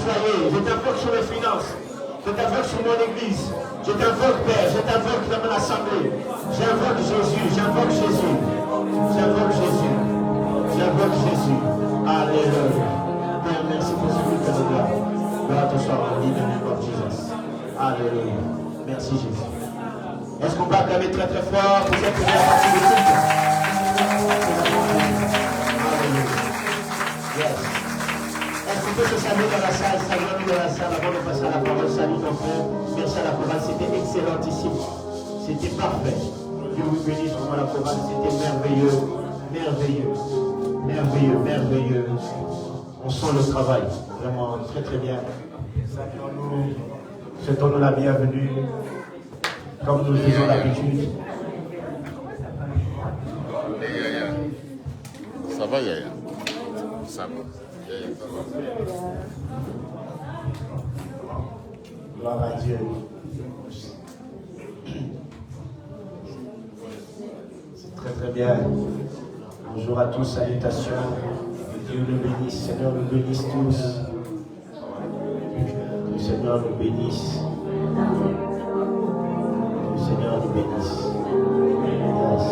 Je t'invoque sur les finances. Je t'invoque sur mon église. Je t'invoque, Père. Je t'invoque dans mon assemblée. J'invoque Jésus. J'invoque Jésus. J'invoque Jésus. J'invoque Jésus. Alléluia. Père, merci pour ce que tu nous donnes. Gloire te soit rendue dans le nom de Jésus. Alléluia. Merci Jésus. Est-ce qu'on peut acclamer très très fort pour cette première partie de culte? Alléluia. Yes. Est-ce qu'on peut se saluer dans la salle, saluons-nous dans la salle avant de passer à la parole? Salut ton frère. Merci à la chorale, c'était excellentissime. C'était parfait. Dieu vous bénisse pour la chorale, c'était merveilleux. Merveilleux. Merveilleux, merveilleux. On sent le travail. Vraiment très très bien. Souhaitons-nous la bienvenue. Comme nous le faisons d'habitude. Ça va, Yaya? Ça va. Gloire à Dieu. C'est très très bien. Bonjour à tous, salutations. Que Dieu nous bénisse, Seigneur nous bénisse tous. Que le Seigneur nous bénisse. Que le Seigneur nous bénisse. Yes.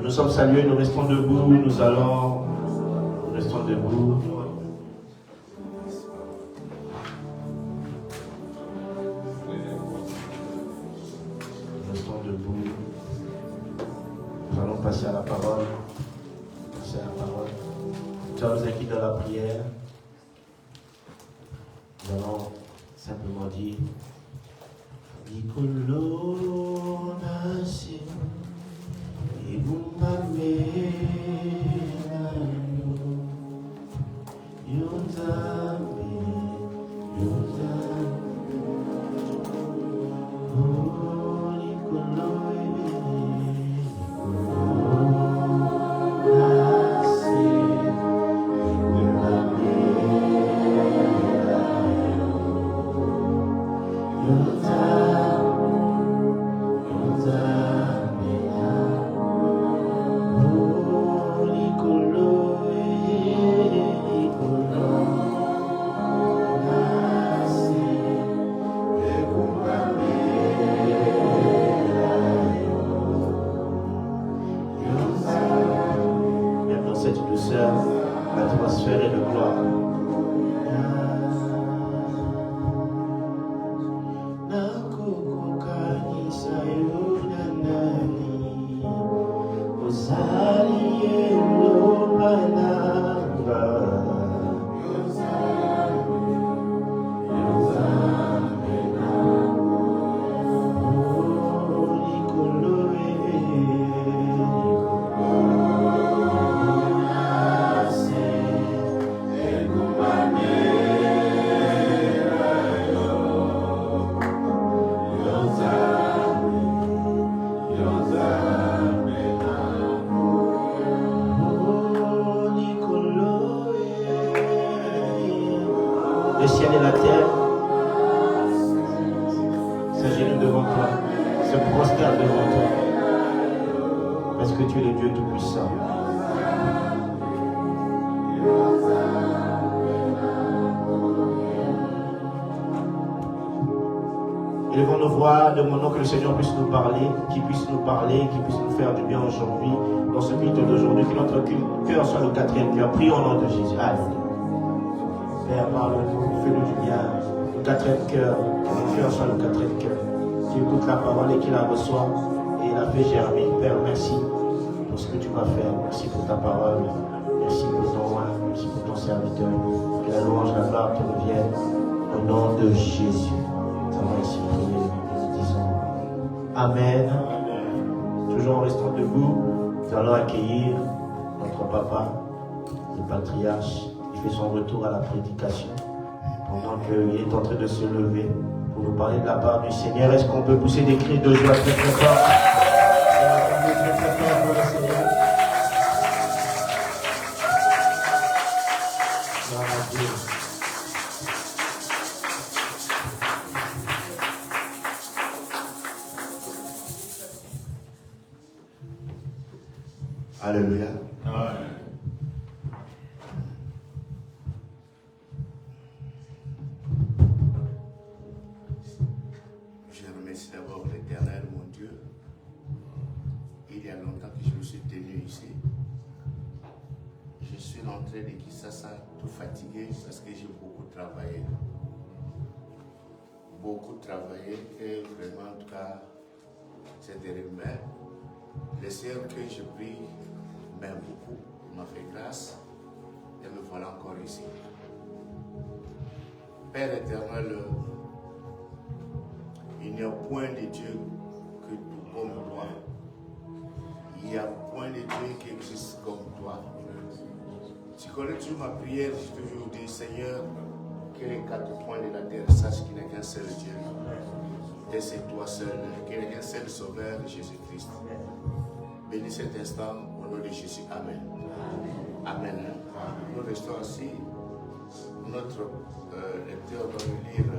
Nous sommes salués, nous restons debout, nous restons debout. Nous restons debout. Nous allons passer à la parole. Passer à la parole. Nous allons nous acquitter dans la prière. Nous allons simplement dire l'atmosphère est de gloire. Le ciel et la terre s'agenouillent devant toi, se prosternent devant toi, parce que tu es le Dieu Tout-Puissant. Élevons nos voix, demandons que le Seigneur puisse nous parler, qu'il puisse nous parler, qu'il puisse nous faire du bien aujourd'hui, dans ce culte d'aujourd'hui, que notre cœur soit le quatrième cœur. Prions au nom de Jésus. Alléluia. Père, parle-nous, fais-nous du bien. Le quatrième cœur, que mon cœur soit le quatrième cœur. Qui écoute la parole et qui la reçoit et la fait germer. Père, merci pour ce que tu vas faire. Merci pour ta parole. Merci pour ton serviteur. Que la louange, la gloire te revienne au nom de Jésus. Nous avons ainsi prié. Nous disons Amen. Toujours en restant debout, nous allons accueillir notre papa, le patriarche. Il fait son retour à la prédication. Pendant qu'il est en train de se lever pour nous parler de la part du Seigneur, est-ce qu'on peut pousser des cris de joie très très fort? Pour le Seigneur. Alléluia. Je remercie d'abord l'Éternel, mon Dieu. Il y a longtemps que je me suis tenu ici. Je suis rentré de Kinshasa tout fatigué parce que j'ai beaucoup travaillé. Beaucoup travaillé et vraiment, en tout cas, c'est terrible. Mais le Seigneur que je prie m'aime beaucoup, m'a fait grâce et me voilà encore ici. Père éternel, il n'y a point de Dieu que tout comme toi. Il n'y a point de Dieu qui existe comme toi. Tu connais toujours ma prière, je te toujours dis, Seigneur, que les quatre coins de la terre sachent qu'il n'y a qu'un seul Dieu. Et c'est toi seul, qu'il n'y a qu'un seul Sauveur, Jésus-Christ. Bénis cet instant au nom de Jésus. Amen. Amen. Nous restons assis. Notre lecteur va nous lire.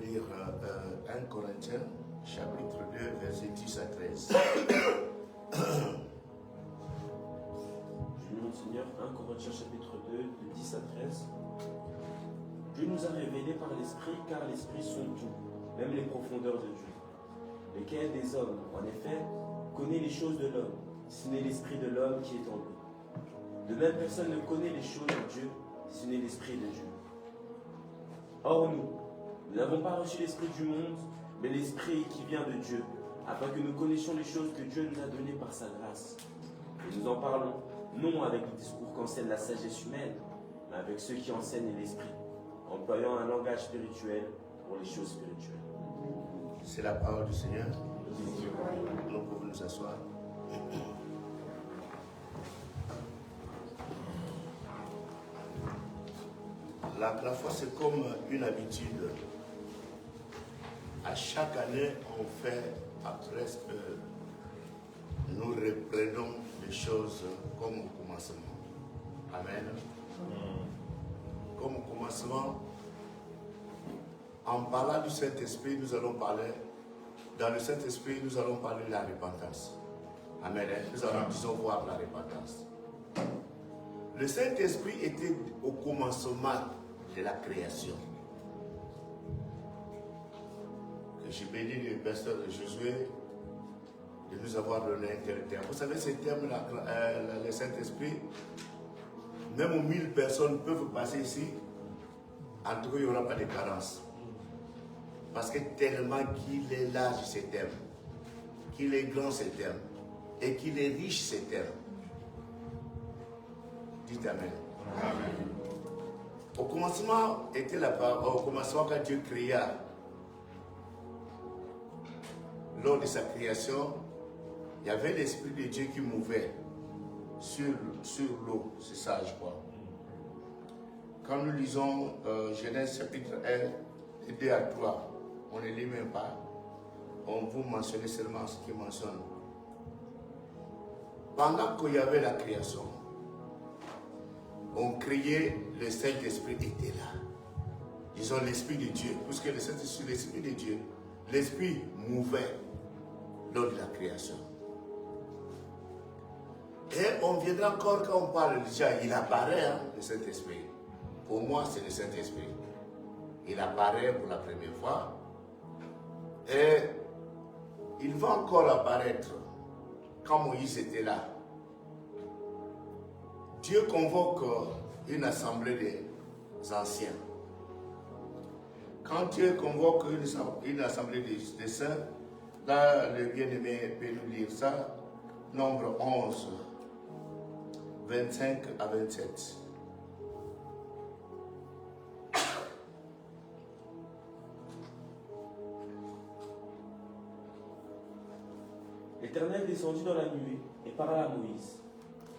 Lire 1 Corinthiens, chapitre 2, versets 10 à 13. Je mon Seigneur, 1 Corinthiens, chapitre 2, de 10 à 13. Dieu nous a révélé par l'Esprit, car l'Esprit sonde tout, même les profondeurs de Dieu. Lequel des hommes, en effet, connaît les choses de l'homme, ce n'est l'Esprit de l'homme qui est en lui. De même, personne ne connaît les choses de Dieu, ce n'est l'Esprit de Dieu. Or, nous n'avons pas reçu l'Esprit du monde, mais l'Esprit qui vient de Dieu, afin que nous connaissions les choses que Dieu nous a données par sa grâce. Et nous en parlons, non avec les discours qu'enseigne la sagesse humaine, mais avec ceux qui enseignent l'Esprit, employant un langage spirituel pour les choses spirituelles. C'est la parole du Seigneur. Nous pouvons nous asseoir. La foi, c'est comme une habitude. À chaque année, on fait presque. Nous reprenons les choses comme au commencement. Amen. Comme au commencement, en parlant du Saint-Esprit, nous allons parler. Dans le Saint-Esprit, nous allons parler de la repentance. Amen. Nous allons, disons, voir la repentance. Le Saint-Esprit était au commencement de la création. Que je bénis le pasteur de Josué de nous avoir donné un tel terme. Vous savez, ce terme, le Saint-Esprit, même aux 1000 personnes peuvent passer ici, en tout cas, il n'y aura pas de carence. Parce que tellement qu'il est large, ce terme, qu'il est grand, ce terme, et qu'il est riche, ce terme. Dites Amen. Amen. Au commencement, était la parole. Au commencement, quand Dieu créa, lors de sa création, il y avait l'Esprit de Dieu qui mouvait sur l'eau. C'est ça, je crois. Quand nous lisons Genèse chapitre 1, 2 à 3, on ne lit même pas. On vous mentionne seulement ce qui mentionne. Pendant qu'il y avait la création, on criait, le Saint-Esprit était là. Disons l'Esprit de Dieu, puisque le Saint-Esprit, l'Esprit de Dieu, l'Esprit mouvait lors de la création. Et on viendra encore quand on parle déjà, il apparaît, hein, le Saint-Esprit. Pour moi, c'est le Saint-Esprit. il apparaît pour la première fois. Et il va encore apparaître quand Moïse était là. Dieu convoque une assemblée des anciens. Quand Dieu convoque une assemblée des saints, là, le bien-aimé peut nous lire ça, Nombre 11, 25 à 27. L'Éternel descendit dans la nuée et parla à Moïse.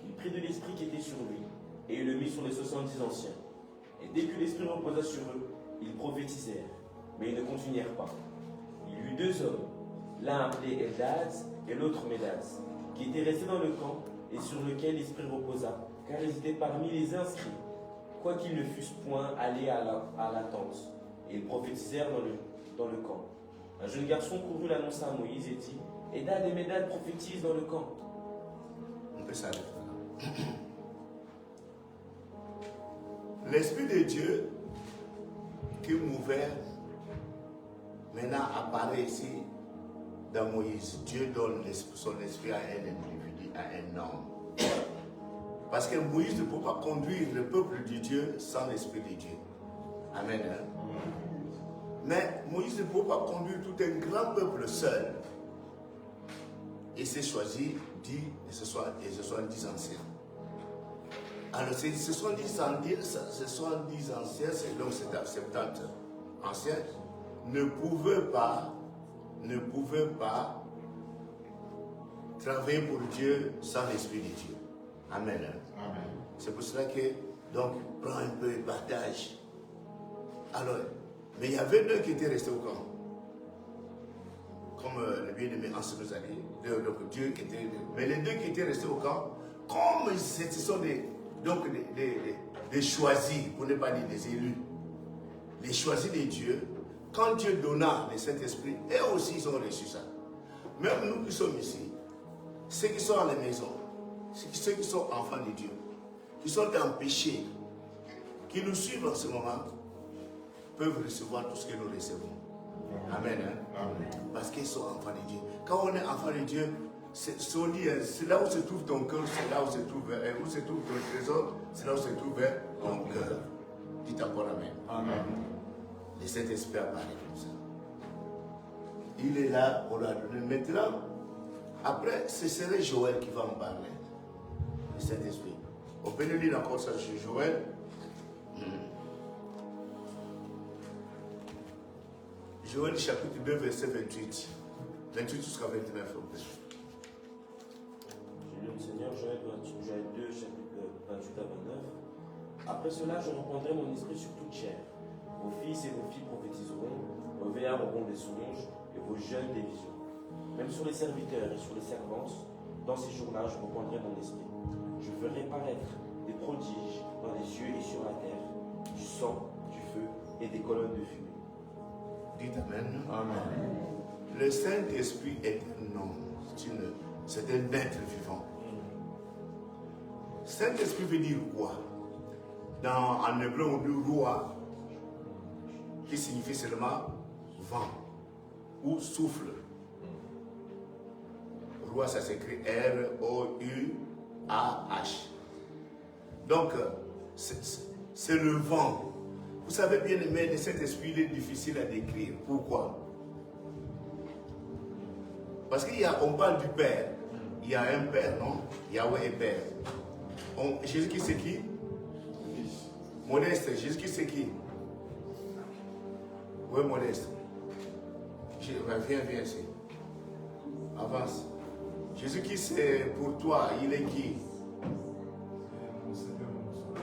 Il prit de l'esprit qui était sur lui et il le mit sur les 70 anciens. Et dès que l'esprit reposa sur eux, ils prophétisèrent, mais ils ne continuèrent pas. Il y eut 2 hommes, l'un appelé Eldad et l'autre Médad, qui étaient restés dans le camp et sur lequel l'esprit reposa, car ils étaient parmi les inscrits, quoiqu'ils ne fussent point allés à la tente. Et ils prophétisèrent dans le camp. Un jeune garçon courut l'annoncer à Moïse et dit, Eldad et Médad prophétisent dans le camp. On peut s'arrêter là. L'Esprit de Dieu qui mouvait maintenant apparaît ici dans Moïse. Dieu donne son esprit à un individu, à un homme. Parce que Moïse ne peut pas conduire le peuple de Dieu sans l'Esprit de Dieu. Amen. Mais Moïse ne peut pas conduire tout un grand peuple seul. Et c'est choisi, dit, et ce soit 10 anciens. Alors, ce 70 anciens, c'est donc 70 anciens, ne pouvaient pas travailler pour Dieu sans l'Esprit de Dieu. Amen. Amen. C'est pour cela que, donc, prend un peu de partage. Alors, mais il y avait 2 qui étaient restés au camp. Comme le bien-aimé Anse nous a dit, donc Dieu était. Mais les 2 qui étaient restés au camp, comme ce sont des choisis, pour ne pas dire des élus, les choisis de Dieu, quand Dieu donna le Saint-Esprit, eux aussi ils ont reçu ça. Même nous qui sommes ici, ceux qui sont à la maison, ceux qui sont enfants de Dieu, qui sont en péché, qui nous suivent en ce moment, peuvent recevoir tout ce que nous recevons. Amen. Amen. Parce qu'ils sont enfants de Dieu. Quand on est enfant de Dieu, c'est là où se trouve ton cœur, c'est là où se trouve ton trésor, c'est là où se trouve ton cœur. Dites encore Amen. Amen. Le Saint-Esprit apparaît comme ça. Il est là, on l'a donné. Maintenant, après, ce serait Joël qui va en parler. Le Saint-Esprit. On peut le lire encore ça sur Joël. Joël chapitre 2, verset 28. 28 jusqu'à 29. J'ai lu le Seigneur, Joël 2, chapitre 28 à 29. Après cela, je reprendrai mon esprit sur toute chair. Vos fils et vos filles prophétiseront, vos vieillards auront des songes et vos jeunes des visions. Même sur les serviteurs et sur les servantes, dans ces jours-là, je reprendrai mon esprit. Je ferai paraître des prodiges dans les cieux et sur la terre, du sang, du feu et des colonnes de fumée. Dites Amen. Amen. Le Saint-Esprit est un homme, c'est un être vivant. Saint-Esprit veut dire quoi? En hébreu, on dit roi, qui signifie seulement vent ou souffle. Roi, ça s'écrit R-O-U-A-H. Donc, c'est le vent. Vous savez bien aimé, le Saint-Esprit, il est difficile à décrire. Pourquoi? Parce qu'on parle du Père. Il y a un Père, non? Yahweh est Père. Jésus-Christ, c'est qui? Modeste. Jésus-Christ, c'est qui? Oui, Modeste. Viens ici. Avance. Jésus-Christ, c'est pour toi, il est qui?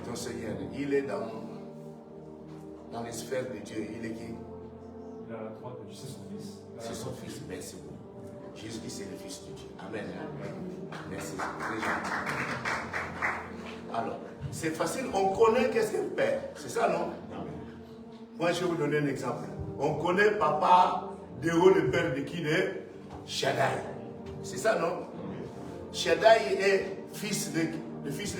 Ton Seigneur. Il est dans les sphères de Dieu. Il est qui? Il a la droite de Dieu, c'est son fils. C'est son fils, merci beaucoup. Jésus-Christ, c'est le fils de Dieu. Amen. Merci. Alors, c'est facile, on connaît qu'est-ce que le Père. C'est ça, non? Moi, je vais vous donner un exemple. On connaît Papa Déo, le père de qui? De Shaddai. C'est ça, non? Shaddai est le fils de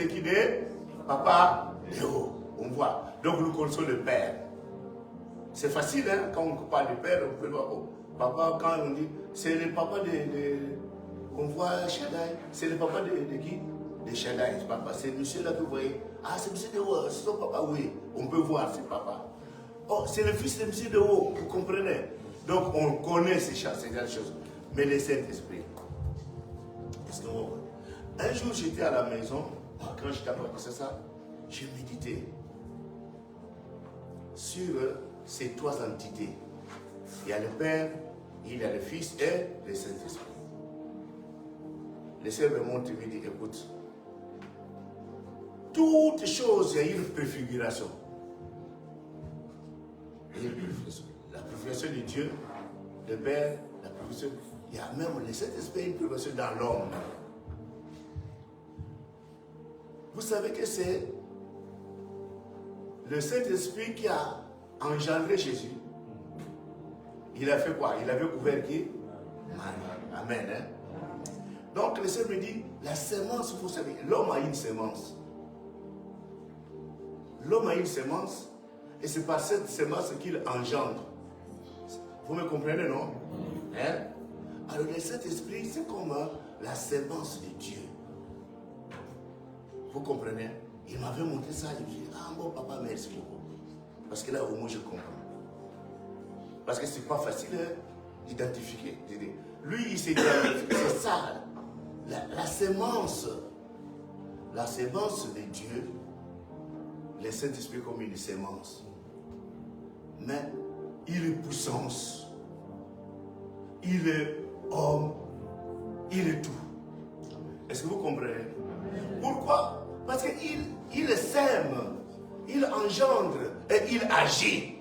qui? De Papa Déo. On voit. Donc, nous connaissons le Père. C'est facile, hein, quand on parle de père, on peut voir, oh, papa, quand on dit, c'est le papa on voit Shaddai, c'est le papa de qui? De Shaddai, papa, c'est monsieur là que vous voyez. Ah, c'est monsieur de haut, c'est son papa, oui, on peut voir, c'est papa. Oh, c'est le fils de monsieur de haut, vous comprenez? Donc on connaît ces choses. Mais le Saint-Esprit, est-ce que un jour j'étais à la maison, quand j'étais à ça, j'ai médité sur ces trois entités. Il y a le Père, il y a le Fils et le Saint-Esprit. Le Seigneur me montre et me dit, écoute, toutes choses, il y a une préfiguration. La préfiguration de Dieu, le Père, la préfiguration, il y a même le Saint-Esprit, une préfiguration dans l'homme. Vous savez que c'est le Saint-Esprit qui a engendré Jésus. Il a fait quoi? Il avait ouvert qui? Marie. Amen. Hein? Donc le Seigneur me dit, la sémence, vous savez, l'homme a une sémence. L'homme a une sémence, et c'est par cette sémence qu'il engendre. Vous me comprenez, non? Hein? Alors le Saint-Esprit, c'est comme la sémence de Dieu. Vous comprenez? Il m'avait montré ça, je me suis dit, ah bon papa, merci beaucoup. Parce que là, au moins, je comprends. Parce que c'est pas facile d'identifier. Lui, il s'est identifié, c'est ça. La sémence de Dieu, le Saint-Esprit comme une sémence. Mais il est puissance, il est homme, il est tout. Est-ce que vous comprenez? Pourquoi? Parce qu'il sème, il engendre et il agit.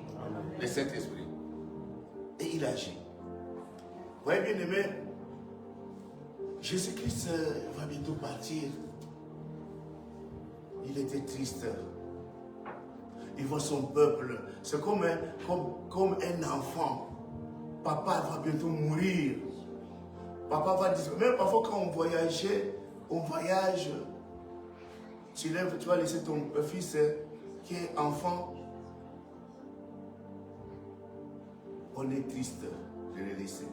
Le Saint-Esprit. Et il agit. Vous voyez bien aimé, Jésus-Christ va bientôt partir. Il était triste. Il voit son peuple. C'est comme un enfant. Papa va bientôt mourir. Papa va dire, même parfois quand on voyage, tu lèves, tu vas laisser ton fils qui est enfant. On est triste de le laisser.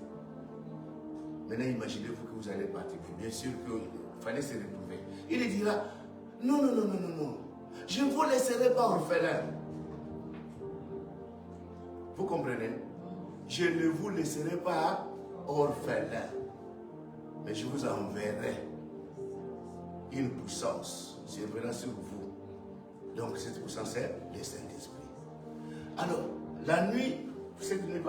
Maintenant, imaginez-vous que vous allez partir. Bien sûr qu'il fallait se retrouver. Il dira, non, je ne vous laisserai pas orphelin. Vous comprenez? Je ne vous laisserai pas orphelin. Mais je vous enverrai une puissance. Je viendrai sur vous. Donc cette puissance, c'est le Saint-Esprit. Alors, la nuit, cette nuit,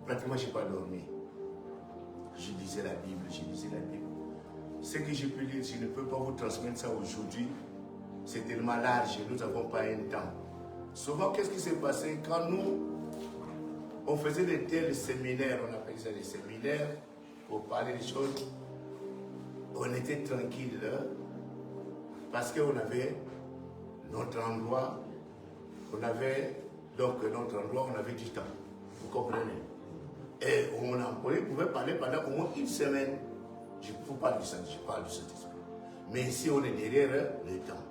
pratiquement, je n'ai pas dormi. Je lisais la Bible. Ce que je peux dire, je ne peux pas vous transmettre ça aujourd'hui. C'est tellement large, nous n'avons pas un temps. Souvent, qu'est-ce qui s'est passé quand nous, on faisait des tels séminaires, on appelait ça des séminaires, pour parler des choses, on était tranquille, parce qu'on avait notre endroit, on avait du temps. Vous comprenez? Et on pouvait parler pendant au moins une semaine. Je ne vous parle du Saint-Esprit, je parle du Saint-Esprit. Mais ici, on est derrière le temps.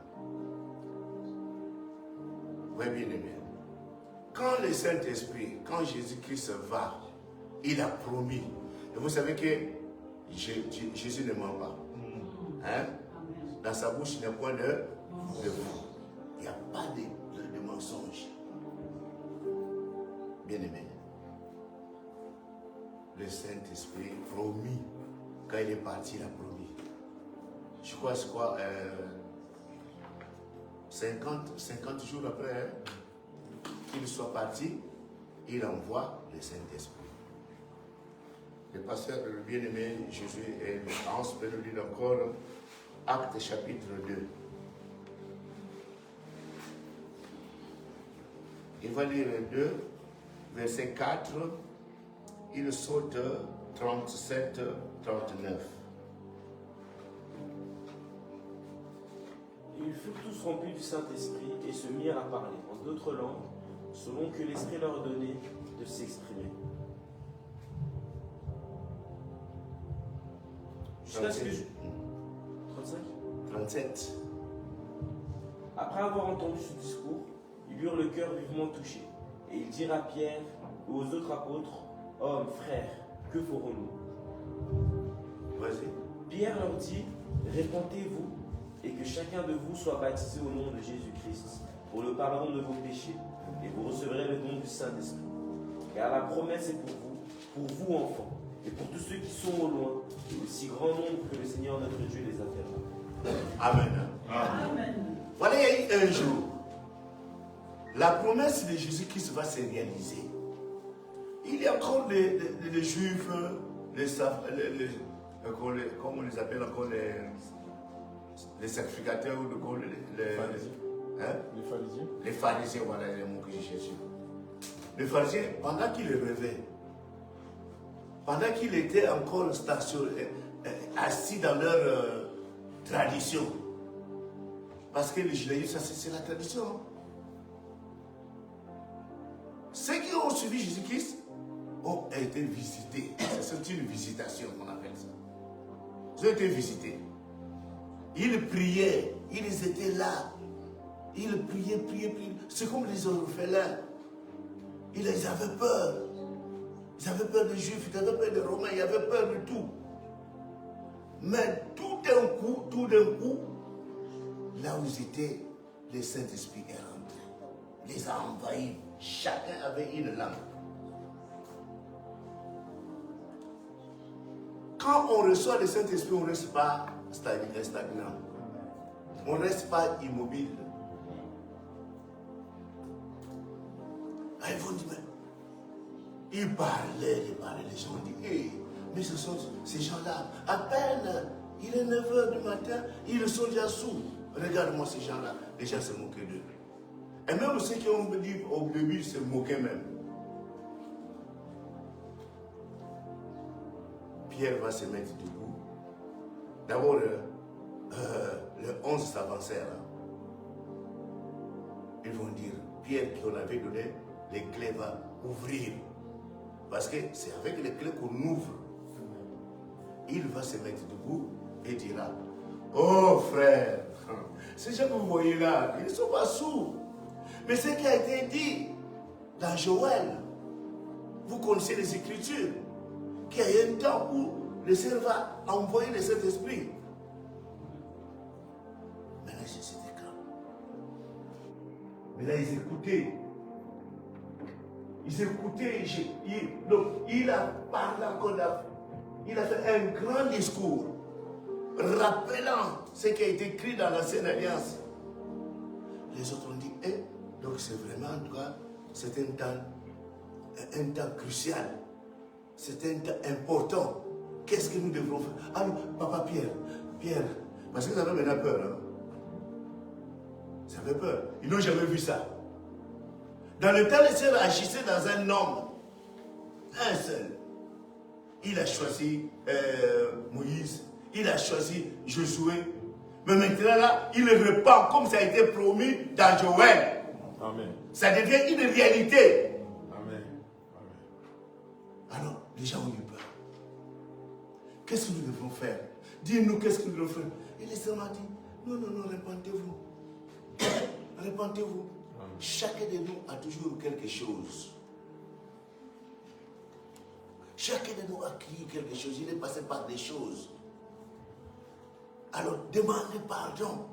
Oui, bien aimé. Quand le Saint-Esprit, quand Jésus-Christ va, il a promis. Et vous savez que Jésus ne ment pas. Hein? Dans sa bouche, il n'y a point de faux. Il n'y a pas de mensonge. Bien aimé. Le Saint-Esprit promis. Quand il est parti, il a promis. Je crois, 50 jours après qu'il soit parti, il envoie le Saint-Esprit. Le pasteur, le bien-aimé Jésus et Hans peut nous dire encore Actes chapitre 2. Il va lire 2, verset 4, il saute 37, 39. Ils furent tous remplis du Saint-Esprit et se mirent à parler en d'autres langues, selon que l'Esprit leur donnait de s'exprimer. Jusqu'à ce que 35 37. Après avoir entendu ce discours, il Ils eurent le cœur vivement touché. Et ils dirent à Pierre et aux autres apôtres, hommes, frères, que ferons-nous? Vas-y. Pierre leur dit, répentez-vous et que chacun de vous soit baptisé au nom de Jésus-Christ pour le pardon de vos péchés et vous recevrez le don du Saint-Esprit. Car la promesse est pour vous enfants, et pour tous ceux qui sont au loin, et aussi grand nombre que le Seigneur notre Dieu les appellera. Amen. Amen. Voilà, il y a eu un jour. La promesse de Jésus-Christ va se réaliser. Il y a encore les Juifs, comment on les appelle encore les sacrificateurs ou les pharisiens. Les pharisiens, voilà les mots que j'ai cherchés. Les pharisiens, pendant qu'il rêvait, pendant qu'il était encore assis dans leur tradition, parce que le judaïsme, c'est la tradition. Ceux qui ont suivi Jésus-Christ ont été visités. C'est une visitation qu'on appelle ça. Ils ont été visités. Ils priaient, ils étaient là. Ils priaient. C'est comme les orphelins. Ils avaient peur. Ils avaient peur des Juifs, ils avaient peur des Romains, ils avaient peur de tout. Mais tout d'un coup, là où ils étaient, le Saint-Esprit est rentré. Les a envahis. Chacun avait une langue. Quand on reçoit le Saint-Esprit, on ne reste pas stagnant. On ne reste pas immobile. Ils vont dire, mais ils parlaient, les gens ont dit, hey, mais ce sont ces gens-là, à peine, il est 9h du matin, ils sont déjà sous. Regarde-moi ces gens-là, les gens se moquaient d'eux. Et même ceux qui ont dit au début, ils se moquaient même. Pierre va se mettre debout. D'abord, les 11 s'avancèrent. Ils vont dire, Pierre qui on avait donné, les clés va ouvrir. Parce que c'est avec les clés qu'on ouvre. Il va se mettre debout et dira, oh frère, ces gens que vous voyez là, ils ne sont pas sourds. Mais ce qui a été dit dans Joël, vous connaissez les Écritures, qu'il y a un temps où le Seigneur va envoyer le Saint-Esprit. Maintenant, c'était calme. Mais là, ils écoutaient. Donc, il a parlé encore, il a fait un grand discours, rappelant ce qui a été écrit dans l'Ancienne Alliance. Les autres ont dit, donc c'est vraiment, en tout cas, c'est un temps crucial. C'est un temps important. Qu'est-ce que nous devrons faire? Ah, papa Pierre, parce qu'ils avaient maintenant peur. Hein? Ils avaient peur. Ils n'ont jamais vu ça. Dans le temps, le Seigneur agissait dans un homme, un seul. Il a choisi Moïse, il a choisi Josué. Mais maintenant là, il répand comme ça a été promis dans Joël. Amen. Ça devient une réalité. Amen. Alors, les gens ont eu peur. Qu'est-ce que nous devons faire? Dis-nous qu'est-ce que nous devons faire. Et le Seigneur a dit, non, répentez-vous. Répentez-vous. Chacun de nous a toujours quelque chose. Chacun de nous a créé quelque chose. Il est passé par des choses. Alors, demandez pardon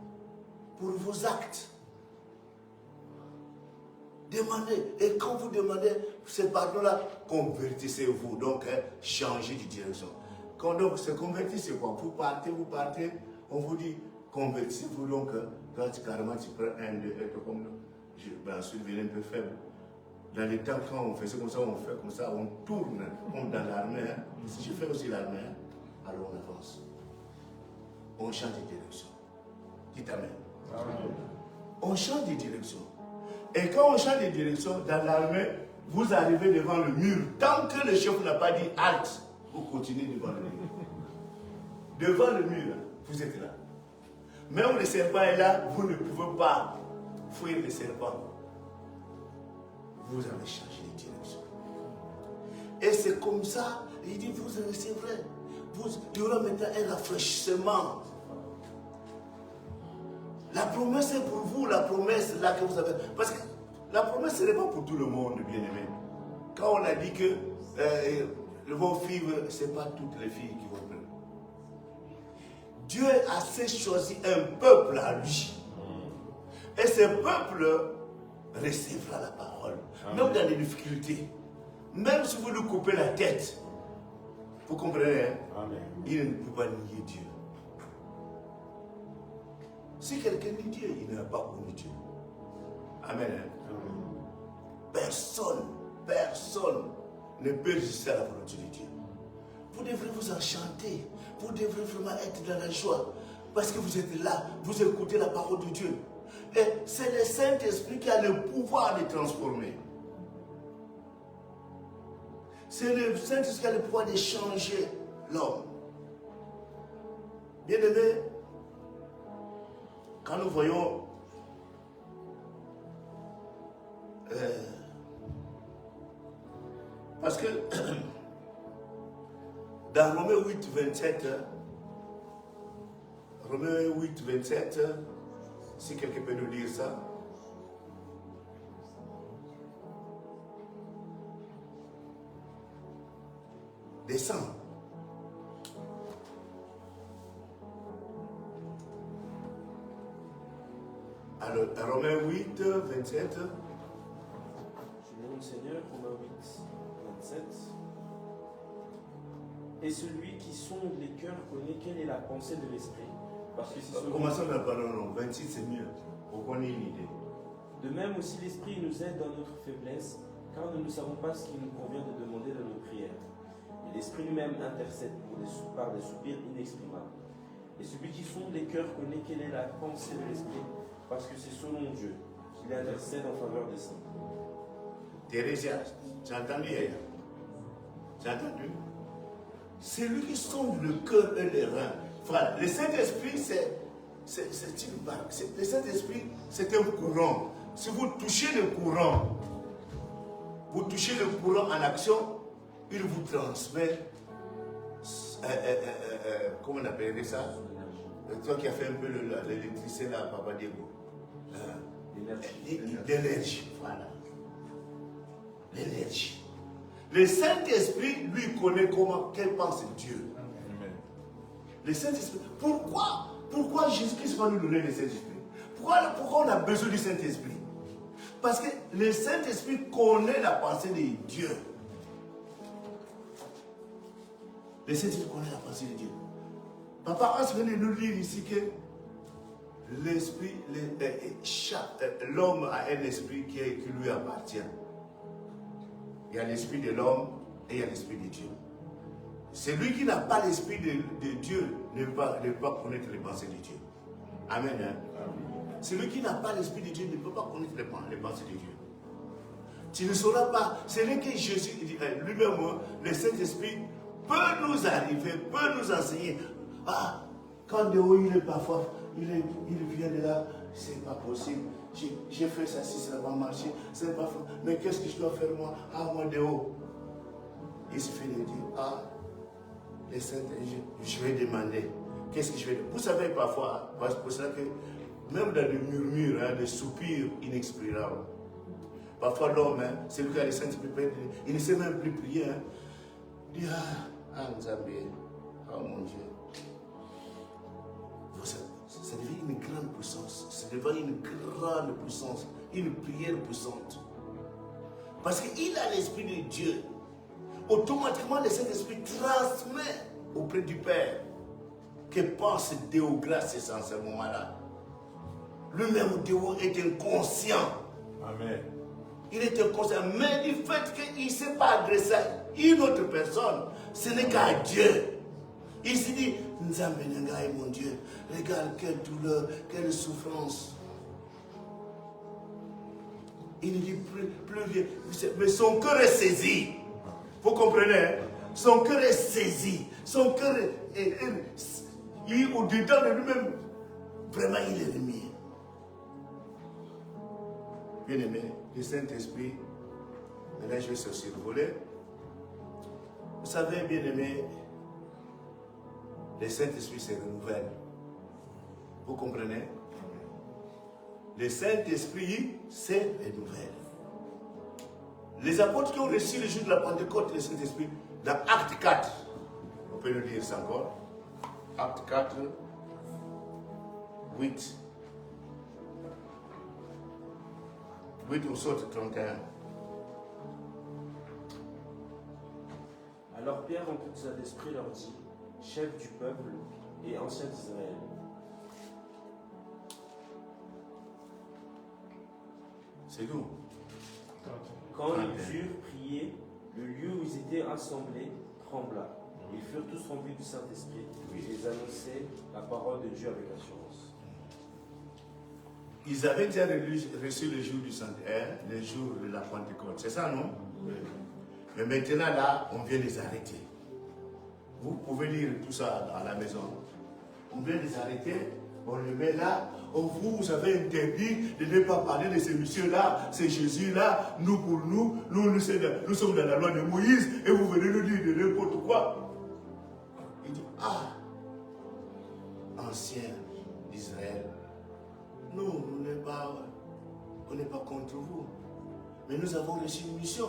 pour vos actes. Demandez. Et quand vous demandez ce pardon-là, convertissez-vous. Donc, changez de direction. Quand donc se convertir, c'est quoi? Vous partez, on vous dit, convertissez-vous. Donc, quand carrément tu prends un, deux, comme ensuite, il est un peu faible. Dans les temps, quand on fait comme ça, on tourne, comme dans l'armée. Hein. Si je fais aussi l'armée, alors on avance. On change de direction. Dites Amen. Amen. On change de direction. Et quand on change de direction, dans l'armée, vous arrivez devant le mur. Tant que le chef n'a pas dit halte, vous continuez devant le mur. Devant le mur, vous êtes là. Même le serpent est là, vous ne pouvez pas fuir le serpent. Vous avez changé de direction. Et c'est comme ça, il dit, c'est vrai, il y aura maintenant un rafraîchissement. La promesse est pour vous, la promesse là que vous avez. Parce que La promesse, ce n'est pas pour tout le monde, bien-aimé. Quand on a dit que vos filles, ce n'est pas toutes les filles qui vont pleurer. Dieu a assez choisi un peuple à lui. Et ce peuple recevra la parole. Même dans les difficultés. Même si vous lui coupez la tête. Vous comprenez, hein? Amen. Il ne peut pas nier Dieu. Si quelqu'un nie Dieu, il n'a pas connu Dieu. Amen. Hein? Amen. Personne ne peut résister à la volonté de Dieu. Vous devrez vous enchanter. Vous devrez vraiment être dans la joie. Parce que vous êtes là, vous écoutez la parole de Dieu. Et c'est le Saint-Esprit qui a le pouvoir de transformer. C'est le Saint-Esprit qui a le pouvoir de changer l'homme. Bien-aimé, quand nous voyons parce que dans Romains 8, 27, si quelqu'un peut nous lire ça. Descends. Alors, Romains 8, 27. Je demande Seigneur, Romains 8, 27. Et celui qui sonde les cœurs connaît quelle est la pensée de l'esprit. Parce que c'est Commençons par non, 26 c'est mieux. On connaît une idée. De même aussi l'esprit nous aide dans notre faiblesse, car nous ne savons pas ce qu'il nous convient de demander dans nos prières. Et l'esprit lui-même intercède par des soupirs inexprimables. Et celui qui sonde les cœurs connaît quelle est la pensée de l'esprit, parce que c'est selon Dieu qu'il intercède en faveur des saints. Thérésia, tu as entendu hier? Tu as entendu? C'est lui qui sonde le cœur et les reins. Frère, le Saint-Esprit, c'est une barque. Le Saint-Esprit, c'est un courant. Si vous touchez le courant, vous touchez le courant en action, il vous transmet, comment on appellerait ça? Toi qui as fait un peu l'électricité là, Papa Diego. L'énergie, voilà. L'énergie. Le Saint-Esprit, lui, connaît quelle pense Dieu. Le Saint-Esprit. Pourquoi Jésus-Christ va nous donner le Saint-Esprit? Pourquoi on a besoin du Saint-Esprit? Parce que le Saint-Esprit connaît la pensée de Dieu. Le Saint-Esprit connaît la pensée de Dieu. Papa As venait nous lire ici que l'esprit, l'homme a un esprit qui lui appartient. Il y a l'esprit de l'homme et il y a l'esprit de Dieu. Celui qui n'a pas l'esprit de Dieu ne peut pas connaître les pensées de Dieu. Amen. Hein? Amen. Celui qui n'a pas l'esprit de Dieu ne peut pas connaître les pensées de Dieu. Tu ne sauras pas. C'est là que Jésus lui-même, le Saint-Esprit, peut nous arriver, peut nous enseigner. Ah, quand de haut il est parfois, il vient de là, c'est pas possible. J'ai fait ça, si ça va marcher, c'est pas faux. Mais qu'est-ce que je dois faire moi? Ah, moi de haut. Il suffit de dire, ah, les saints, je vais demander. Qu'est-ce que je vais dire? Vous savez parfois, c'est pour cela que même dans des murmures, des soupirs inexprimables, parfois l'homme, c'est lui qui a les saints, il ne sait même plus prier. Il dit, ah, Nzambé, oh mon Dieu. Ça devient une grande puissance. Ça devient une grande puissance. Une prière puissante. Parce qu'il a l'Esprit de Dieu. Automatiquement, le Saint-Esprit transmet auprès du Père. Que pense Dieu grâce à ce moment-là. Lui-même, Dieu est inconscient. Amen. Il est inconscient. Mais du fait qu'il ne s'est pas adressé à une autre personne, ce n'est qu'à Dieu. Il s'est dit, Nzambenengaï, mon Dieu, regarde quelle douleur, quelle souffrance. Il ne dit plus rien. Mais son cœur est saisi. Vous comprenez? Son cœur est saisi. Son cœur est au-dedans de lui-même. Vraiment, il est remis. Bien aimé, le Saint-Esprit, maintenant je vais se survoler. Vous savez, bien aimé, le Saint-Esprit se renouvelle. Vous comprenez? Le Saint-Esprit, c'est les nouvelles. Les apôtres qui ont reçu le jour de la Pentecôte, le Saint-Esprit, dans Acte 4, on peut le lire ça encore. Acte 4, 8. 8 au sort 31. Alors Pierre, en toute sa d'esprit, leur dit, chef du peuple et ancien d'Israël, C'est nous. quand ils furent priés, le lieu où ils étaient assemblés trembla. Ils furent tous remplis du Saint-Esprit et ils annonçaient la parole de Dieu avec assurance. Ils avaient déjà reçu le jour du Saint-Esprit, le jour de la Pentecôte. C'est ça, non? Oui. Mais maintenant, là, on vient les arrêter. Vous pouvez lire tout ça à la maison. On vient les arrêter, on les met là. Oh, vous avez interdit de ne pas parler de ces messieurs-là, ces Jésus-là. Nous, pour nous sommes dans la loi de Moïse et vous venez nous dire de n'importe quoi. Il dit, ah, ancien d'Israël, nous, on n'est pas contre vous. Mais nous avons reçu une mission.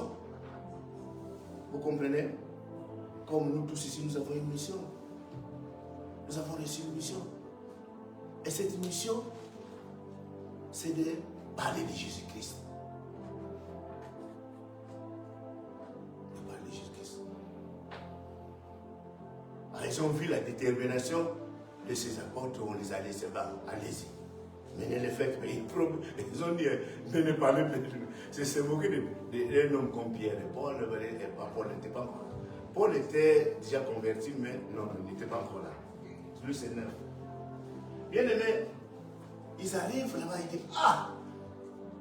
Vous comprenez? Comme nous tous ici, nous avons une mission. Nous avons reçu une mission. Et cette mission, c'est de parler de Jésus-Christ. De parler de Jésus-Christ. Alors, ils ont vu la détermination de ces apôtres, on les a laissés, allez-y. Mais le fait ils ont dit, ne parlez pas. C'est moqué d'un homme comme Pierre et Paul. Paul n'était pas encore là. Paul était déjà converti, mais non, il n'était pas encore là. Lui, c'est neuf. Bien aimé, ils arrivent là-bas, ils disent, ah,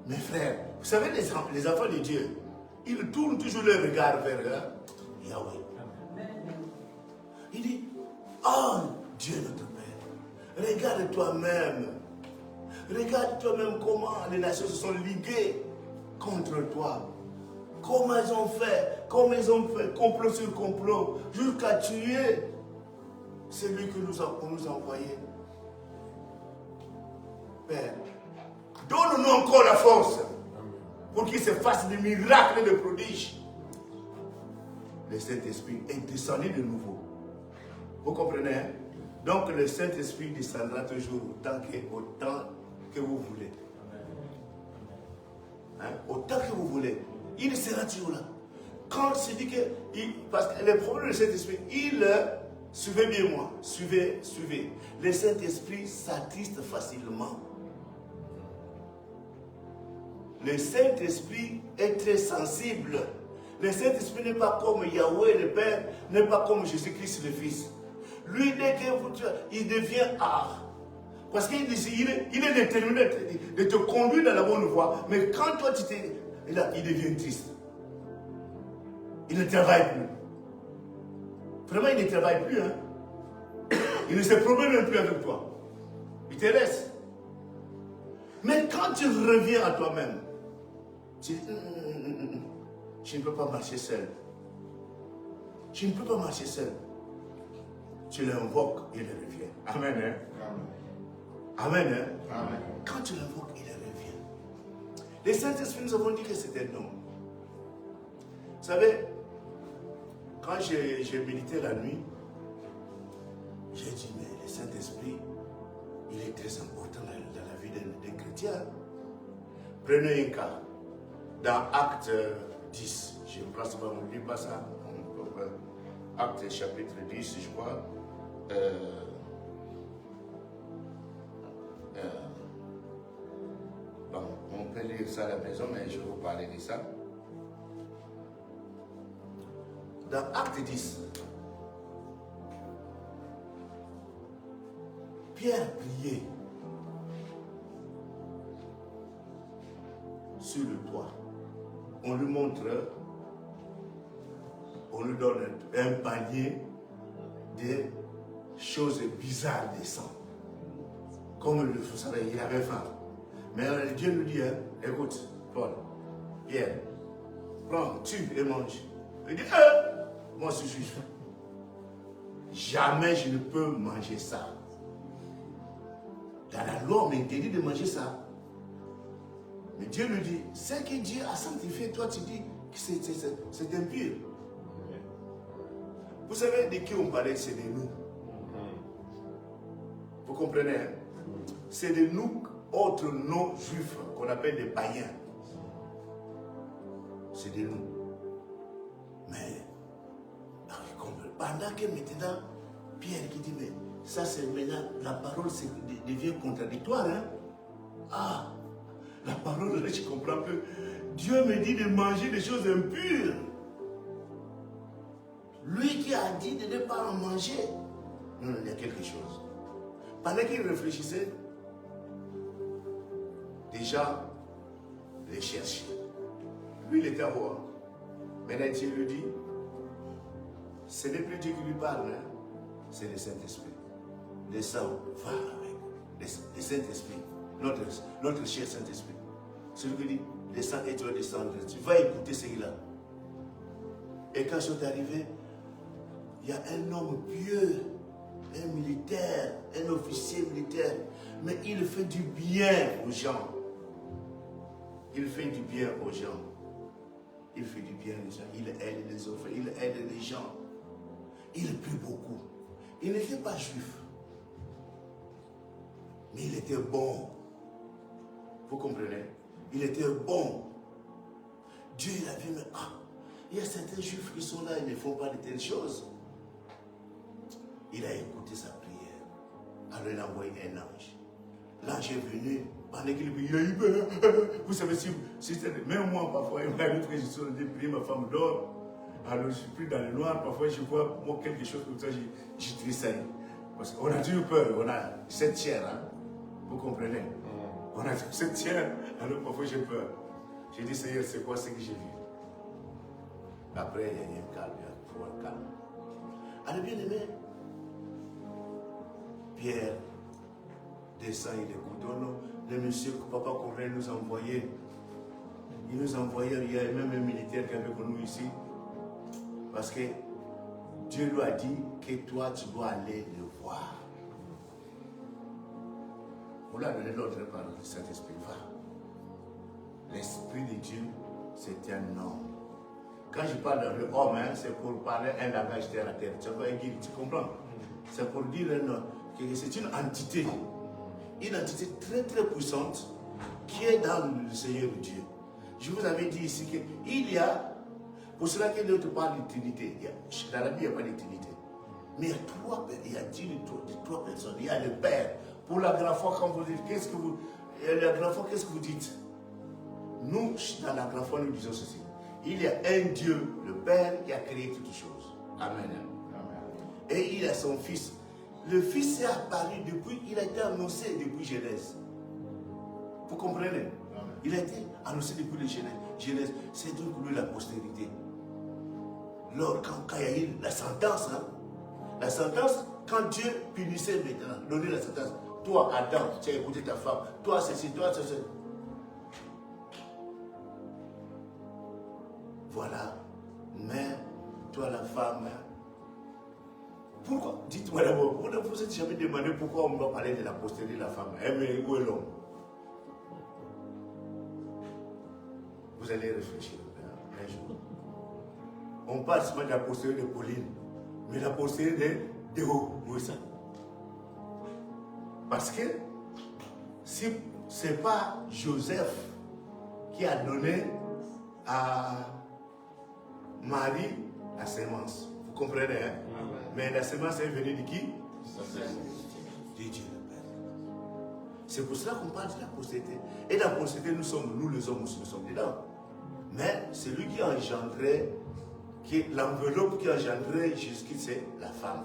mes frères, vous savez, les enfants de Dieu, ils tournent toujours leur regard vers Yahweh. Il dit, oh, Dieu notre Père, regarde toi-même. Regarde toi-même comment les nations se sont liguées contre toi. Comment ils ont fait, complot sur complot, jusqu'à tuer celui que nous avons envoyé. Père, donne-nous encore la force pour qu'il se fasse des miracles et des prodiges. Le Saint-Esprit est descendu de nouveau. Vous comprenez, hein? Donc le Saint-Esprit descendra toujours autant que vous voulez. Hein? Autant que vous voulez. Il sera toujours là. Quand c'est dit que... parce que le problème du Saint-Esprit, suivez bien moi. Suivez. Le Saint-Esprit s'attriste facilement. Le Saint-Esprit est très sensible. Le Saint-Esprit n'est pas comme Yahweh le Père, n'est pas comme Jésus-Christ le Fils. Lui, dès qu'il devient art. Parce qu'il est déterminé de te conduire dans la bonne voie. Mais quand toi, il devient triste. Il ne travaille plus. Vraiment, il ne travaille plus. Hein? Il ne se promène même plus avec toi. Il te laisse. Mais quand tu reviens à toi-même, tu dis, je ne peux pas marcher seul. Je ne peux pas marcher seul. Tu l'invoques, il revient. Amen. Hein? Amen. Hein? Amen. Quand tu l'invoques, il revient. Les Saint-Esprit nous avons dit que c'était un homme. Vous savez, quand j'ai médité la nuit, j'ai dit, mais le Saint-Esprit, il est très important dans la vie des chrétiens. Prenez un cas. Dans Acte 10, je ne pense pas, on ne lit pas ça. Acte chapitre 10, je crois. Bon, on peut lire ça à la maison, mais je vais vous parler de ça. Dans Acte 10, Pierre priait sur le toit. On lui montre, on lui donne un panier de choses bizarres des sangs. Comme vous savez, il avait faim. Mais Dieu nous dit, hein, écoute, Paul, Pierre, prends, tue et mange. Il dit, moi je suis juif. Jamais je ne peux manger ça. Dans la loi, on m'interdit de manger ça. Mais Dieu lui dit, ce que Dieu a sanctifié, toi tu dis que c'est impur. Vous savez de qui on parlait, c'est de nous. Vous comprenez, hein? C'est de nous, autres non-juifs, qu'on appelle des païens. C'est de nous. Mais, pendant que maintenant, Pierre qui dit, mais ça c'est maintenant, la parole devient contradictoire. Hein? Ah, la parole, là, je comprends que Dieu me dit de manger des choses impures. Lui qui a dit de ne pas en manger. Non, il y a quelque chose. Pendant qu'il réfléchissait, des gens les cherchaient. Lui, il était roi. Maintenant, Dieu lui dit, ce n'est plus Dieu qui lui parle, hein? C'est le Saint-Esprit. Descends, va avec. Le Saint-Esprit, notre cher Saint-Esprit. Celui qui dit, descends et tu vas descendre. Tu vas écouter ce qu'il a. Et quand je suis arrivé, il y a un homme pieux, un militaire, un officier militaire, mais il fait du bien aux gens. Il fait du bien aux gens. Il fait du bien aux gens. Il aide les autres, il aide les gens. Il prie beaucoup. Il n'était pas juif. Mais il était bon. Vous comprenez? Il était bon. Dieu, il a vu, mais il y a certains juifs qui sont là, ils ne font pas de telles choses. Il a écouté sa prière. Alors il a envoyé un ange. L'ange est venu, pendant qu'il prie, il a eu peur. Vous savez, même moi, parfois, il m'arrive que je suis en train de prier, ma femme dort. Alors je suis pris dans le noir, parfois je vois moi, quelque chose comme ça, je tressaille. Parce qu'on a toujours peur, on a cette chair, hein? Vous comprenez? On a cette chair, alors parfois j'ai peur. J'ai dit, Seigneur, c'est quoi ce que j'ai vu? Après, il y a un calme, il y a un calme. Alors bien aimé, Pierre descend, il écoute. Oh non, le monsieur que Papa Corneille nous a envoyé, il nous a envoyé, il y a même un militaire qui est avec nous ici. Parce que Dieu lui a dit que toi, tu dois aller le voir. On lui a donné l'ordre par le Saint-Esprit. Va. L'Esprit de Dieu, c'est un homme. Quand je parle de l'homme, hein, c'est pour parler un langage terre à terre. Tu comprends? C'est pour dire que c'est une entité très très puissante qui est dans le Seigneur Dieu. Je vous avais dit ici qu'il y a, pour cela qu'il ne te parle de Trinité, dans la Bible il n'y a pas de Trinité. Mais il y a Dieu de trois personnes. Il y a le Père. Pour la grande fois, quand vous dites, qu'est-ce que vous dites? Nous, dans la grande foi, nous disons ceci. Il y a un Dieu, le Père, qui a créé toutes choses. Amen. Amen. Et il a son Fils. Le Fils est apparu depuis, il a été annoncé depuis Genèse. Vous comprenez? Amen. Il a été annoncé depuis le Genèse. C'est donc pour lui la postérité. Lors, quand il y a eu la sentence, hein, la sentence, quand Dieu punissait maintenant, donnait la sentence, toi Adam, tu as écouté ta femme, toi ceci, toi ceci. Voilà, mais toi la femme, pourquoi? Dites-moi d'abord, vous ne vous êtes jamais demandé pourquoi on doit parler de la postérité de la femme. Mais où est l'homme? Vous allez réfléchir un jour. On parle seulement de la postérité de Pauline, mais la postérité de Déo, où est ça? Parce que si ce n'est pas Joseph qui a donné à Marie la sémence, vous comprenez, hein? Mais la sémence est venue de qui? De Dieu le Père. C'est pour cela qu'on parle de la postérité. Et la postérité, nous les hommes aussi, nous sommes dedans. Mais celui qui a engendré, l'enveloppe qui a engendré jusqu'ici, c'est la femme.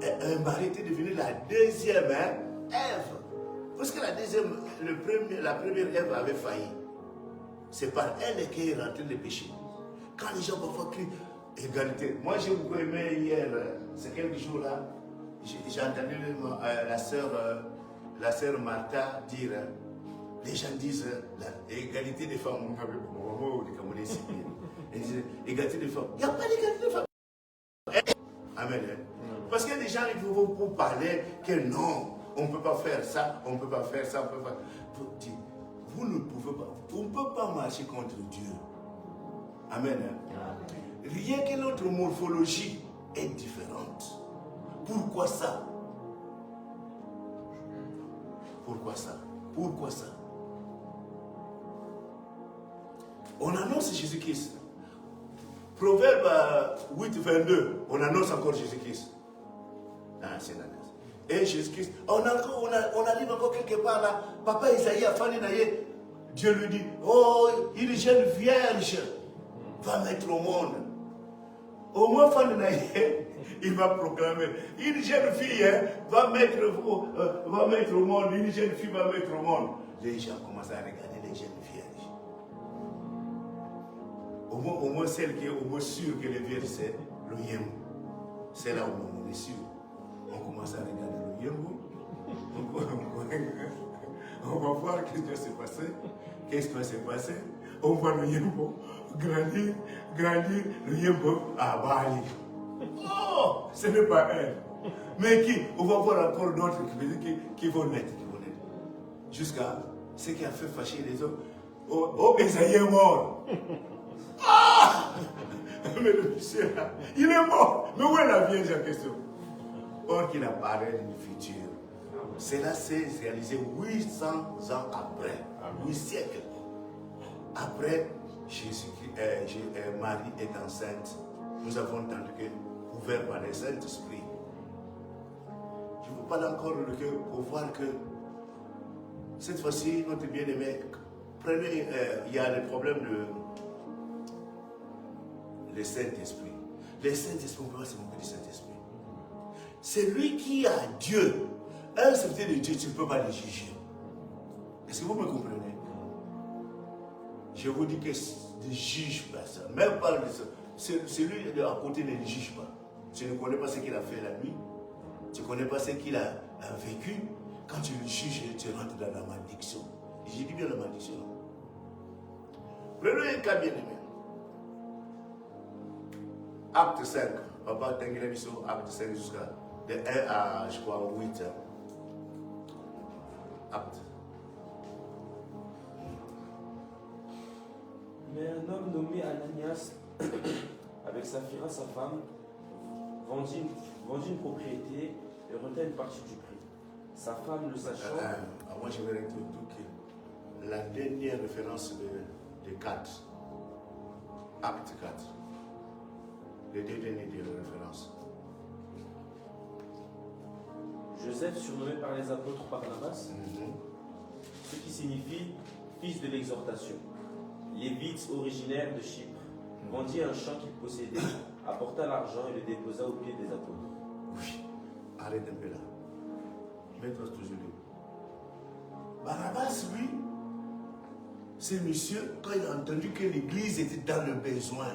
Et un mari était devenu la deuxième Ève. Parce que la première Ève avait failli. C'est par elle qu'est rentré le péché. Quand les gens parfois crient égalité. Moi j'ai beaucoup aimé hier, c'est quelques jours là, j'ai entendu la sœur Martha dire, les gens disent l'égalité des femmes. Ils disent égalité des femmes. Il n'y a pas d'égalité des femmes. Amen. Parce qu'il y a des gens qui vont pour parler que non, on ne peut pas faire ça, on ne peut pas faire ça, on ne peut pas. vous ne pouvez pas, on ne peut pas marcher contre Dieu. Amen. Rien que notre morphologie est différente. Pourquoi ça? Pourquoi ça? Pourquoi ça? On annonce Jésus-Christ. Proverbe 8, 22, on annonce encore Jésus-Christ. Ah, c'est l'annonce. Et Jésus-Christ, on arrive encore quelque part là. Papa Isaïe a fallu naïe. Dieu lui dit, oh, une jeune vierge va mettre au monde. Au moins, il va proclamer. Une jeune fille va mettre au monde. Une jeune fille va mettre au monde. Les gens commencent à regarder les jeunes vierges. Au moins celle qui est au moins sûre que les vierges, c'est le yembo. C'est là où on est sûr. On commence à regarder le yembo. On va voir ce qui va se passer. Qu'est-ce qui va se passer? On voit le yembo grandir, le yembo à Bali. Oh, ce n'est pas elle. Mais qui? On va voir encore d'autres qui vont naître. Jusqu'à ce qui a fait fâcher les hommes. Oh, Esaïe est mort. Ah! Mais le monsieur là, il est mort. Mais où est la Vierge en question? Or qu'il apparaît d'une future. Cela s'est réalisé 800 ans après. 8 siècles. Après, Marie est enceinte. Nous avons entendu que, ouvert par le Saint-Esprit. Je vous parle encore le cœur pour voir que cette fois-ci, notre bien-aimé, prenez, il y a le problème de le Saint-Esprit. Le Saint-Esprit, on ne peut pas se moquer du Saint-Esprit. C'est lui qui a Dieu. Un serviteur de Dieu, tu ne peux pas le juger. Est-ce que vous me comprenez? Je vous dis que ne juge personne. Même pas celui à côté ne le juge pas. Tu ne connais pas ce qu'il a fait la nuit. Tu ne connais pas ce qu'il a vécu. Quand tu le juges, tu rentres dans la malédiction. J'ai dit bien la malédiction. Prenons un cas bien aimé. Acte 5. Papa Tengue mission, acte 5 jusqu'à de 1 à, je crois, 8. Acte. Mais un homme nommé Ananias, avec Saphira, sa femme, vendit une propriété et retint une partie du prix. Sa femme, le sachant... Moi, je vais que la dernière référence de 4, acte 4, les deux dernières références. Joseph, surnommé par les apôtres Barnabas, ce qui signifie fils de l'exhortation. Lévite originaire de Chypre, vendit un champ qu'il possédait, apporta l'argent et le déposa aux pieds des apôtres. Oui, arrête un peu là. Maître toujours lui. Barnabas, lui, c'est monsieur, quand il a entendu que l'église était dans le besoin.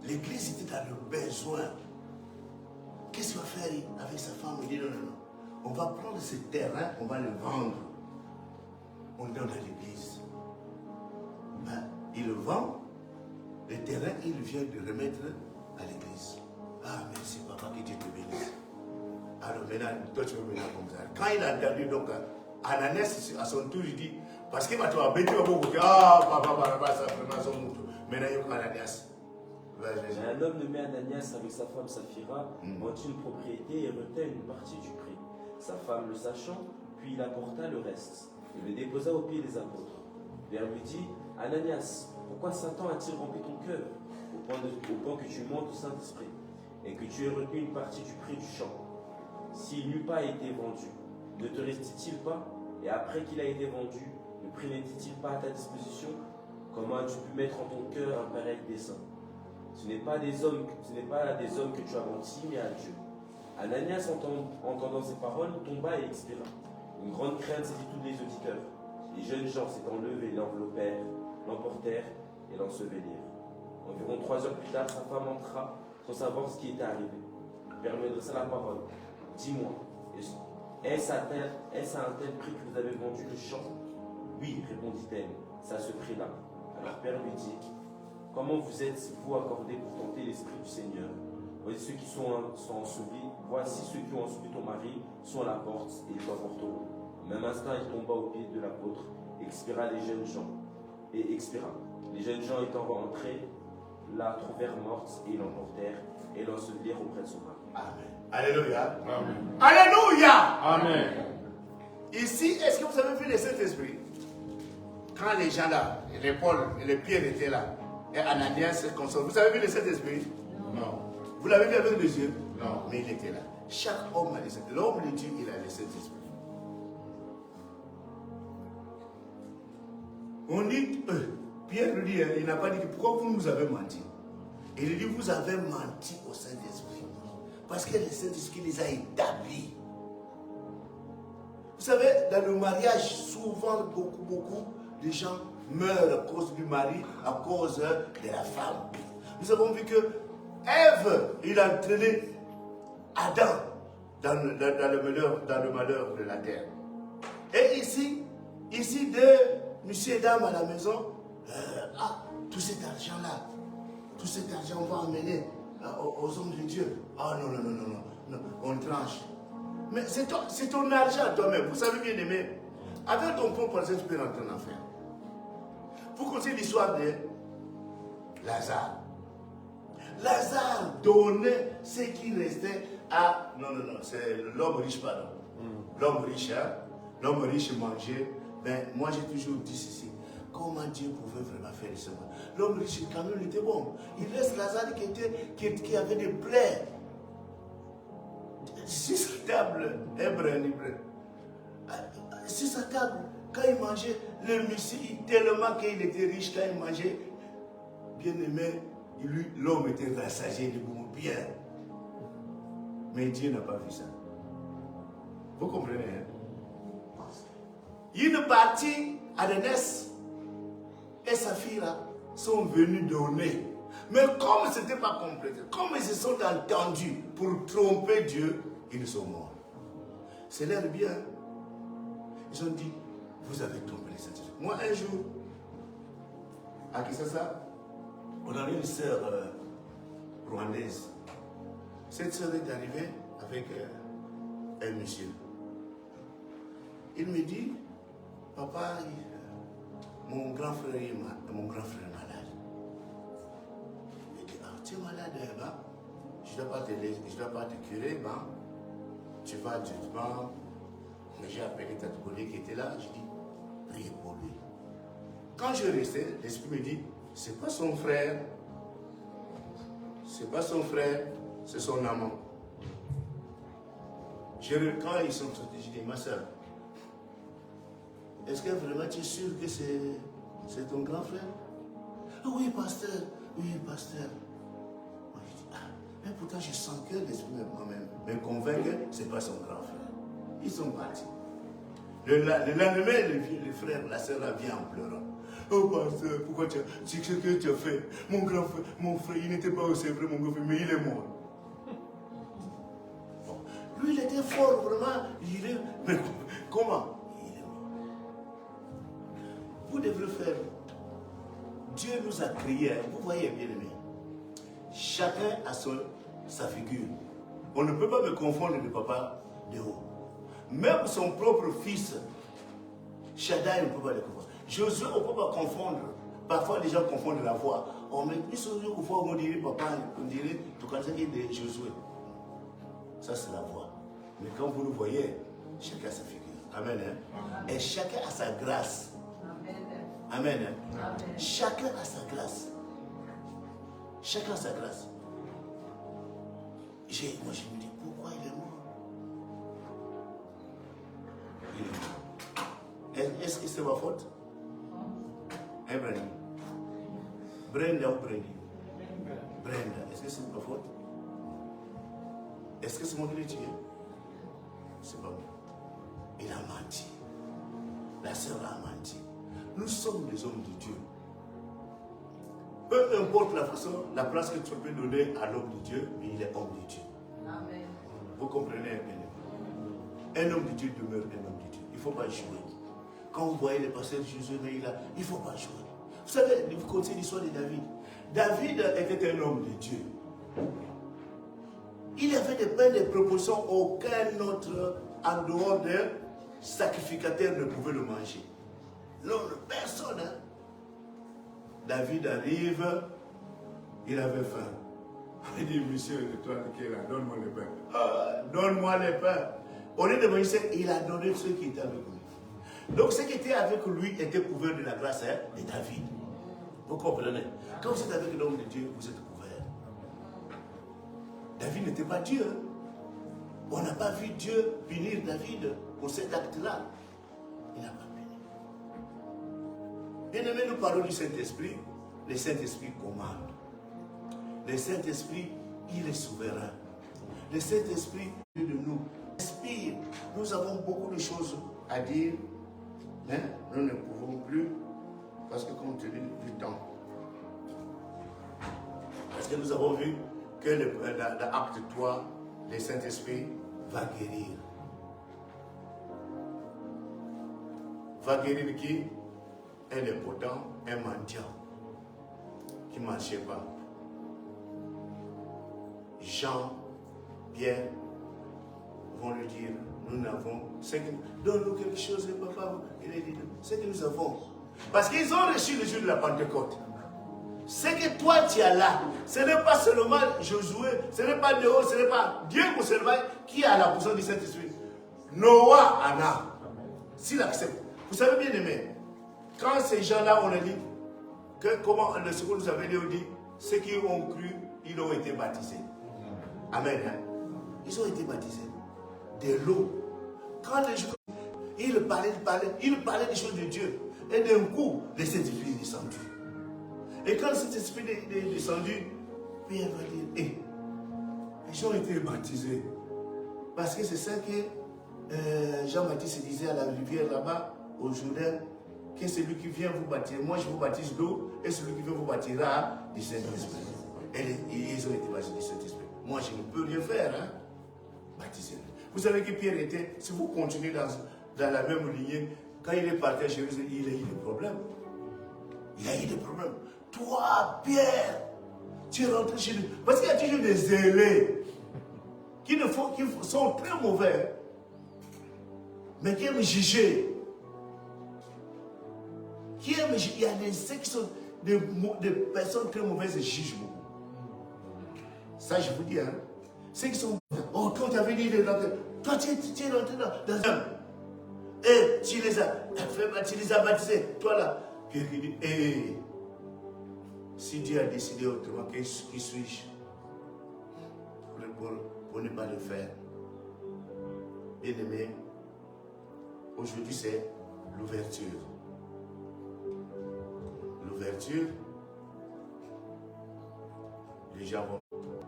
L'église était dans le besoin. Qu'est-ce qu'il va faire avec sa femme? Il dit non. On va prendre ce terrain, on va le vendre. On le donne à l'église. Ben, il le vend, le terrain, il vient de remettre à l'église. Ah, merci papa, que Dieu te bénisse. Alors maintenant, toi tu veux venir comme ça. Quand il a entendu, donc, Ananias, à son tour, il dit, parce qu'il va te embêter, il va beaucoup dire, ah, papa, ça vraiment son mouton. Maintenant, il y a Ananias. Un homme nommé Ananias avec sa femme Saphira vendit une propriété et retint une partie du prix. Sa femme le sachant, puis il apporta le reste et le déposa aux pieds des apôtres. Pierre lui dit, Ananias, pourquoi Satan a-t-il rempli ton cœur au point que tu montes au Saint-Esprit et que tu aies retenu une partie du prix du champ? S'il n'eût pas été vendu, ne te restait-il pas? Et après qu'il a été vendu, le prix n'était-il pas à ta disposition? Comment as-tu pu mettre en ton cœur un pareil dessein? Ce n'est pas des hommes que tu as menti, mais à Dieu. Ananias, entendant ces paroles, tomba et expira. Une grande crainte saisit tous les auditeurs. Les jeunes gens s'étant levés, l'emportèrent et l'ensevelirent. Environ 3 heures plus tard, sa femme entra sans savoir ce qui était arrivé. Le Père lui adressa la parole. Dis-moi, est-ce à un tel prix que vous avez vendu le champ? Oui, répondit-elle, c'est à ce prix-là. Alors Père lui dit, comment vous êtes-vous accordé pour tenter l'Esprit du Seigneur? Voici ceux qui sont ensevelis ton mari sont à la porte et ils t'emporteront. même instant, il tomba aux pieds de l'apôtre, expira les jeunes gens. Et expira. Les jeunes gens étant rentrés, la trouvèrent morte et l'emportèrent et l'ensevelirent auprès de son mari. Amen. Alléluia. Amen. Alléluia. Amen. Ici, est-ce que vous avez vu le Saint-Esprit? Quand les gens là, les Paul et les Pierre étaient là, et Ananias se console, vous avez vu le Saint-Esprit? Non. Vous l'avez vu avec les yeux? Non. Mais il était là. Chaque homme a le Saint-Esprit. L'homme de Dieu, il a le Saint-Esprit. On dit, Pierre lui dit, il n'a pas dit pourquoi vous nous avez menti. Il dit, vous avez menti au Saint-Esprit. Parce que le Saint-Esprit les a établis. Vous savez, dans le mariage, souvent, beaucoup de gens meurent à cause du mari, à cause de la femme. Nous avons vu que Ève, il a entraîné Adam dans le malheur de la terre. Et ici, de monsieur et dame à la maison, tout cet argent-là, tout cet argent, on va emmener aux hommes de Dieu. Ah non, on tranche. Mais c'est ton argent toi-même. Vous savez bien aimé, avec ton propre argent, tu peux rentrer en enfer. Vous connaissez l'histoire de Lazare. Lazare donnait ce qui restait à... Non, c'est l'homme riche, pardon. L'homme riche, hein? L'homme riche mangeait. Ben, moi, j'ai toujours dit ceci. Comment Dieu pouvait vraiment faire ça? L'homme riche, quand même, il était bon. Il reste Lazare qui avait des plaies. Sur sa table, sur sa table, quand il mangeait, le monsieur, tellement qu'il était riche, quand il mangeait, bien aimé, l'homme était rassasié, il bon bien. Mais Dieu n'a pas vu ça. Vous comprenez, hein? Une partie, Ananès et sa fille là, sont venus donner. Mais comme ce n'était pas complété, comme ils se sont entendus pour tromper Dieu, ils sont morts. C'est l'air bien. Ils ont dit, vous avez trompé les saints. Moi, un jour, à Kinshasa, on avait une sœur rwandaise. Cette sœur est arrivée avec un monsieur. Il me dit, papa, mon grand frère est malade. Il dit, tu es malade, hein? Je ne dois pas te curer, hein? Tu vas directement. Mais j'ai appelé ta collègue qui était là, je dis, priez pour lui. Quand je restais, l'esprit me dit, c'est pas son frère, c'est son amant. Quand ils sont sortis, je dis, ma soeur, est-ce que vraiment tu es sûr que c'est ton grand frère? Ah oui, pasteur, oui, pasteur. Moi, je dis, mais pourtant je sens que l'esprit me convainc que ce n'est pas son grand frère. Ils sont partis. Le lendemain, le frère, la soeur vient en pleurant. Oh pasteur, pourquoi c'est ce que tu as fait? Mon frère, il n'était pas aussi vrai, mon grand frère, mais il est mort. Bon. Lui, il était fort, vraiment. Mais comment? Il est mort. Vous devrez faire. Dieu nous a créés, vous voyez bien aimé. Chacun a sa figure. On ne peut pas me confondre le papa de haut. Même son propre fils, Shaddai, on ne peut pas le confondre. Josué, on ne peut pas confondre. Parfois, les gens confondent la voix. On met plus aux fois, on dirait papa, on dirait tout comme ça qui est de Josué. Ça, c'est la voix. Mais quand vous le voyez, chacun a sa figure. Amen. Hein? Et chacun a sa grâce. Amen. Hein? Amen. Chacun a sa grâce. Chacun a sa grâce. Moi, je me dis, pourquoi il est mort? Est-ce que c'est ma faute? Hein, Brenda ou Brenda? Brenda, est-ce que c'est ma faute? Est-ce que c'est mon héritier? C'est pas moi. Il a menti. La sœur a menti. Nous sommes des hommes de Dieu. Peu importe la place que tu peux donner à l'homme de Dieu, mais il est homme de Dieu. Amen. Vous comprenez? Un homme de Dieu demeure un homme de Dieu. Il ne faut pas jouer. Quand vous voyez les pasteurs Jésus, il ne faut pas jouer. Vous savez, vous connaissez l'histoire de David. David était un homme de Dieu. Il avait des propositions aucun autre en dehors de sacrificateur ne pouvait le manger. Non, personne. Hein? David arrive, il avait faim. Il dit, monsieur, toi qui es là, donne-moi le pain. Ah, donne-moi le pain. Au lieu de manger, il a donné ceux qui étaient avec lui. Donc ceux qui étaient avec lui étaient couverts de la grâce de David. Vous comprenez? Quand vous êtes avec l'homme de Dieu, vous êtes couverts. David n'était pas Dieu. On n'a pas vu Dieu punir David pour cet acte-là. Il n'a pas puni. Bien aimé, nous parlons du Saint-Esprit. Le Saint-Esprit commande. Le Saint-Esprit, il est souverain. Le Saint-Esprit de nous inspire. Nous avons beaucoup de choses à dire, mais nous ne pouvons plus parce que compte tenu du temps. Parce que nous avons vu que l'acte 3, le Saint-Esprit va guérir. Va guérir qui? Un impotent, un mendiant qui ne marchait pas. Jean, Pierre vont lui dire, nous n'avons, donne-nous quelque chose, papa. Il a dit, c'est que nous avons. Parce qu'ils ont reçu le jour de la Pentecôte. Ce que toi tu as là, ce n'est pas seulement Josué, ce n'est pas Néo, ce n'est pas Dieu qui a la puissance du Saint-Esprit. Noah en a. S'il accepte. Vous savez bien aimé, quand ces gens-là, on a dit, que comment ce que nous avait dit, on dit, ceux qui ont cru, ils ont été baptisés. Amen. Hein? Ils ont été baptisés. De l'eau. Quand les gens, ils parlaient des choses de Dieu. Et d'un coup, le Saint-Esprit est descendu. Et quand le Saint-Esprit est descendu, Pierre va dire, hey, les gens ont été baptisés. Parce que c'est ça que Jean-Baptiste disait à la rivière là-bas, au Jourdain, que celui qui vient vous baptiser, moi je vous baptise d'eau, et celui qui vient vous baptisera du Saint-Esprit. Et ils ont été baptisés du Saint-Esprit. Moi je ne peux rien faire, hein? Baptiser. Vous savez que Pierre était, si vous continuez dans la même lignée, quand il est parti à Jérusalem, il a eu des problèmes. Il a eu des problèmes. Toi, Pierre, tu es rentré chez lui. Parce qu'il y a toujours des zélés qui sont très mauvais, mais qui aiment juger. Il y a ceux qui sont des personnes très mauvaises et jugent beaucoup. Ça, je vous dis, hein. Ceux qui sont. Oh, toi, tu avais dit de rentrer. Toi, tu es rentré dans un. Et tu les as baptisés. Toi, là. Quelqu'un dit, hé. Si Dieu a décidé autrement, qui suis-je pour ne pas le faire? Bien aimé, aujourd'hui, c'est l'ouverture. L'ouverture, les gens vont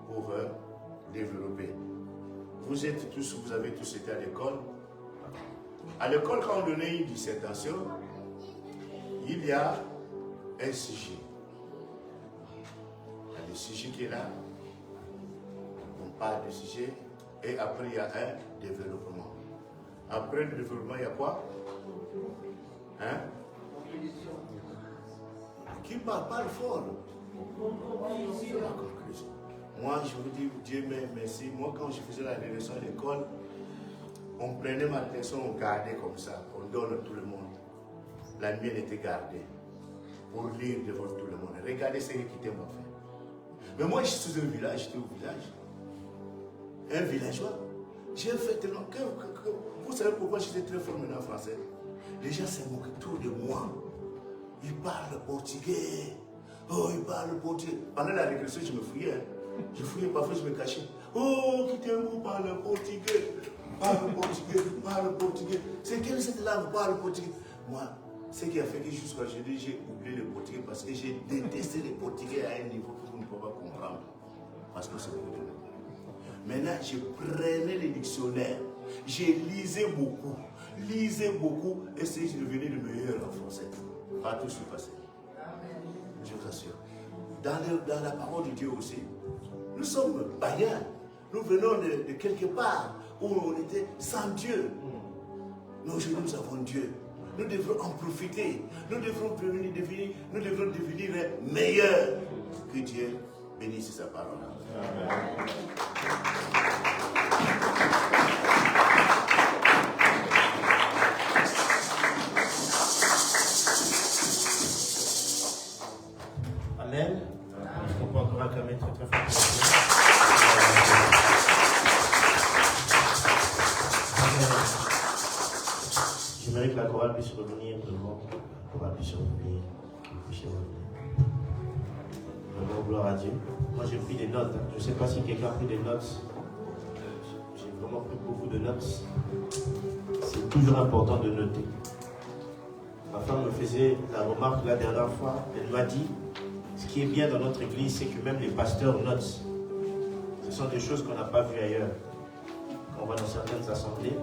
pour développer. Vous avez tous été à l'école. À l'école, quand on donnait une dissertation, il y a un sujet. Il y a le sujet qui est là. On parle du sujet. Et après, il y a un développement. Après le développement, il y a quoi? Hein? Qui parle fort? Moi, je vous dis, Dieu merci. Moi, quand je faisais la leçon à l'école, on prenait ma leçon, on gardait comme ça. On donne à tout le monde. La mienne était gardée. Pour lire devant tout le monde. Regardez ce qui était mon fait. Mais moi, je suis un village, j'étais au village. Un villageois. J'ai fait tellement. Vous savez pourquoi j'étais très fort maintenant en français? Les gens se moquent autour de moi. Ils parlent portugais. Oh, ils parlent portugais. Pendant la récréation, je me fouillais. Hein. Je fouillais, parfois je me cachais. Oh, quittez-vous, parle portugais. Parle portugais, parle portugais. C'est quelle cette langue parle portugais? Moi, ce qui a fait que jusqu'à aujourd'hui, j'ai oublié le portugais parce que j'ai détesté le portugais à un niveau que vous ne pouvez pas comprendre. Parce que c'est pour nous. Maintenant, je prenais les dictionnaires. J'ai lisé beaucoup, et c'est devenu le meilleur en français. Partout ce qui passait. Je vous assure. Dans la parole de Dieu aussi, nous sommes païens. Nous venons de quelque part où on était sans Dieu. Mais aujourd'hui, nous avons Dieu. Nous devrons en profiter. Nous devrons devenir meilleurs. Que Dieu bénisse sa parole. Amen. Amen. Est-ce qu'on peut encore acclamer très très fort? J'aimerais que la chorale puisse revenir devant. La chorale puisse revenir. Vraiment, gloire à Dieu. Moi j'ai pris des notes. Je ne sais pas si quelqu'un a pris des notes. J'ai vraiment pris beaucoup de notes. C'est toujours important de noter. Ma femme me faisait la remarque la dernière fois. Elle m'a dit, ce qui est bien dans notre église, c'est que même les pasteurs notent. Ce sont des choses qu'on n'a pas vues ailleurs. Quand on va dans certaines assemblées,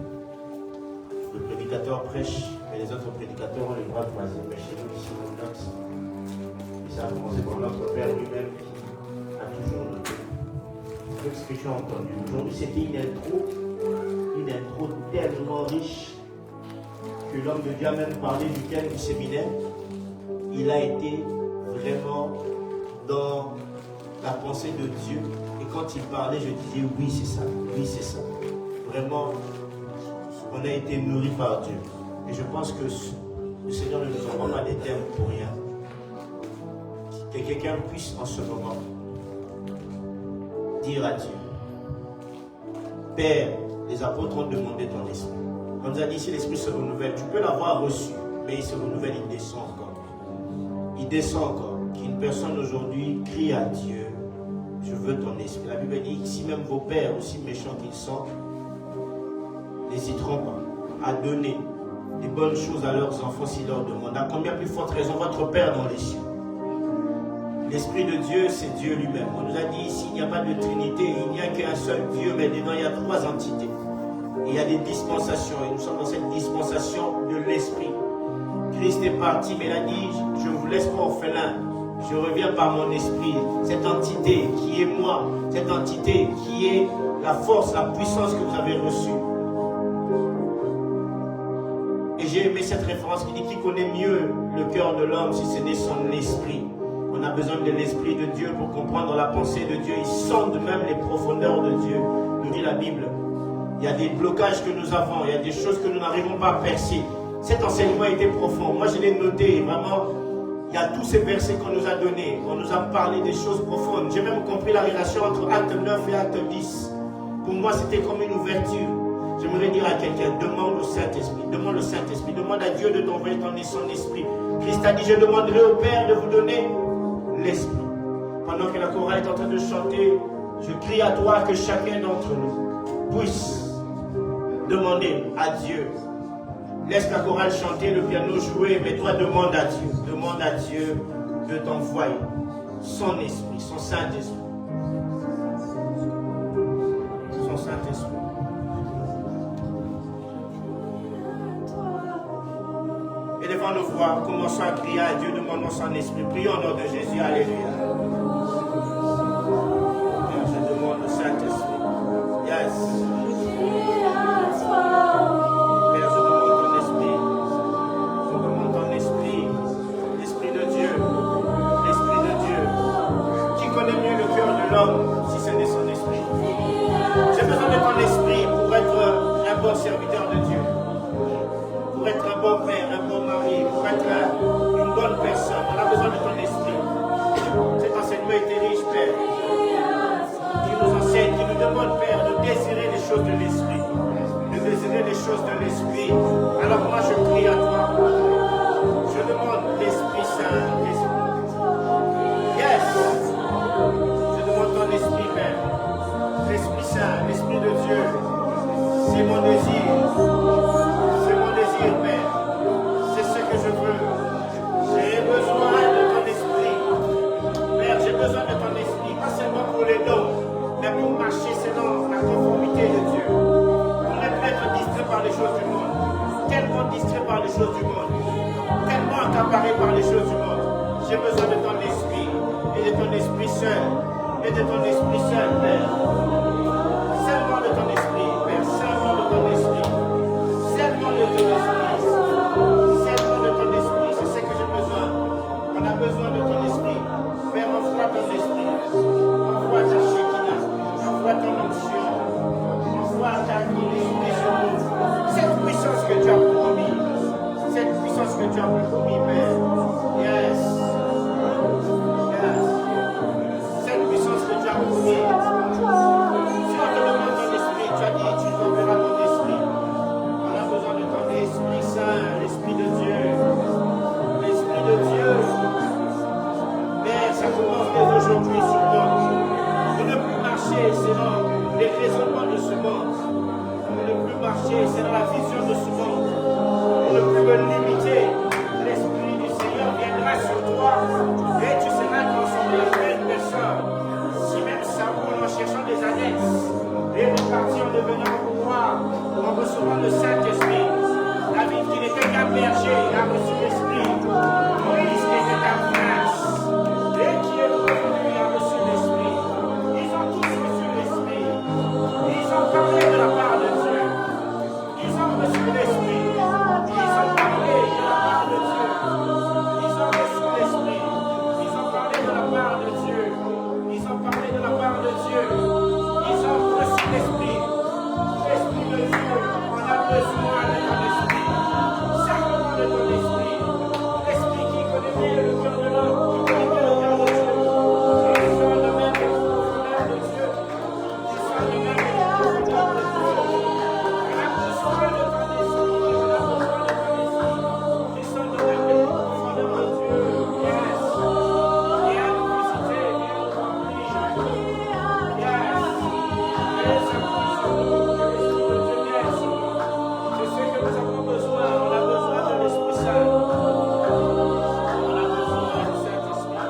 le prédicateur prêche, mais les autres prédicateurs ont le droit de choisir. Mais chez nous, ici, on note. Et ça a commencé par notre Père lui-même qui a toujours noté. Donc, ce que tu as entendu. Aujourd'hui, c'était une intro tellement riche que l'homme de Dieu a même parlé du thème du séminaire. Il a été vraiment dans la pensée de Dieu. Et quand il parlait, je disais oui, c'est ça. Oui, c'est ça. Vraiment, on a été nourri par Dieu. Et je pense que le Seigneur ne nous envoie pas des thèmes pour rien. Que quelqu'un puisse en ce moment dire à Dieu, Père, les apôtres ont demandé ton esprit. On nous a dit si l'esprit se renouvelle, tu peux l'avoir reçu, mais il se renouvelle, il descend encore. Il descend encore. Qu'une personne aujourd'hui crie à Dieu, je veux ton esprit. La Bible dit que si même vos pères, aussi méchants qu'ils sont, n'hésiteront pas à donner des bonnes choses à leurs enfants s'ils leur demandent. À combien plus forte raison votre Père dans les cieux? L'Esprit de Dieu, c'est Dieu lui-même. On nous a dit ici, il n'y a pas de Trinité, il n'y a qu'un seul Dieu, mais dedans il y a trois entités. Et il y a des dispensations, et nous sommes dans cette dispensation de l'Esprit. Christ est parti, mais il a dit, je ne vous laisse pas orphelin, je reviens par mon esprit. Cette entité qui est moi, cette entité qui est la force, la puissance que vous avez reçue. Et j'ai aimé cette référence qui dit qui connaît mieux le cœur de l'homme si ce n'est son esprit. On a besoin de l'esprit de Dieu pour comprendre la pensée de Dieu. Il sonde même les profondeurs de Dieu, nous dit la Bible. Il y a des blocages que nous avons, il y a des choses que nous n'arrivons pas à percer. Cet enseignement était profond. Moi je l'ai noté, vraiment. Il y a tous ces versets qu'on nous a donnés. On nous a parlé des choses profondes. J'ai même compris la relation entre acte 9 et acte 10. Pour moi c'était comme une ouverture. J'aimerais dire à quelqu'un, demande au Saint-Esprit, demande au Saint-Esprit, demande à Dieu de t'envoyer son esprit. Christ a dit, je demanderai au Père de vous donner l'esprit. Pendant que la chorale est en train de chanter, je crie à toi que chacun d'entre nous puisse demander à Dieu. Laisse la chorale chanter, le piano jouer, mais toi demande à Dieu. Demande à Dieu de t'envoyer son esprit, son Saint-Esprit. Son Saint-Esprit. Et devant nos voix, commençons à crier à Dieu, demandons son esprit. Prions au nom de Jésus. Alléluia. Je demande au Saint-Esprit. Yes. Père, je demande ton esprit. Je demande ton esprit. L'esprit de Dieu. L'esprit de Dieu. Qui connaît mieux le cœur de l'homme si ce n'est son esprit? J'ai besoin de ton esprit pour être un bon serviteur de Dieu. Pour être un bon père, un bon mari, pour être une bonne personne. On a besoin de ton esprit. Cet enseignement était riche, Père. Qui nous enseigne, qui nous demande, Père, de désirer les choses de l'esprit. De désirer les choses de l'esprit. Alors moi, je prie à toi. Je demande l'Esprit Saint. Yes! Je demande ton esprit, Père. L'Esprit Saint, l'Esprit de Dieu. C'est mon désir. Père, c'est ce que je veux. J'ai besoin de ton esprit. Père, j'ai besoin de ton esprit, pas seulement pour les dons, mais pour marcher selon la conformité de Dieu. Pour ne plus être distrait par les choses du monde. Tellement distrait par les choses du monde. Tellement accaparé par les choses du monde. J'ai besoin de ton esprit et de ton esprit seul. Et de ton esprit seul, Père. Seulement de ton esprit, Père. Seulement de ton esprit. Seulement de ton esprit. Seulement de ton esprit. C'est ce que j'ai besoin. On a besoin de ton esprit. Père, envoie ton esprit. Envoie ta Shekinah. Envoie ton onction. Envoie ta esprit sur nous. Cette puissance que tu as promis. Cette puissance que tu as promis, Père. Yes. Yes. aujourd'hui sur moi. De ne plus marcher selon les raisonnements de ce monde. De ne plus marcher selon la vision de ce monde. De ne plus me limiter. L'Esprit du Seigneur viendra sur toi et tu seras transformé en une personne. Si même ça roule en cherchant des annexes et repartir en devenant pouvoir, en recevant le Saint-Esprit. David qui n'était qu'un berger a reçu l'Esprit. Moïse qui était un prince et qui est revenu a reçu l'Esprit. Ils ont tous reçu l'Esprit. Ils ont parlé de la part de Dieu. Ils ont reçu l'Esprit. Ils ont parlé de la part de Dieu. Ils ont reçu l'Esprit. Ils ont parlé de la part de Dieu. Ils ont parlé de la part de Dieu. Ils ont reçu l'Esprit. L'Esprit de Dieu, on a besoin de ton Esprit. Simplement de ton Esprit. L'Esprit qui connaît bien le cœur de l'homme, qui connaît bien le cœur de Dieu. Qui sent le même profondeur de Dieu. Qui sent le même profondeur de Dieu. On a besoin de ton Esprit. On a besoin de ton Esprit. Qui sent le même profondeur de Dieu. Yes. Viens nous visiter, viens nous remplir. Yes. Yes. Je sais que nous avons besoin, on a besoin de l'Esprit Saint. On a besoin du Saint-Esprit.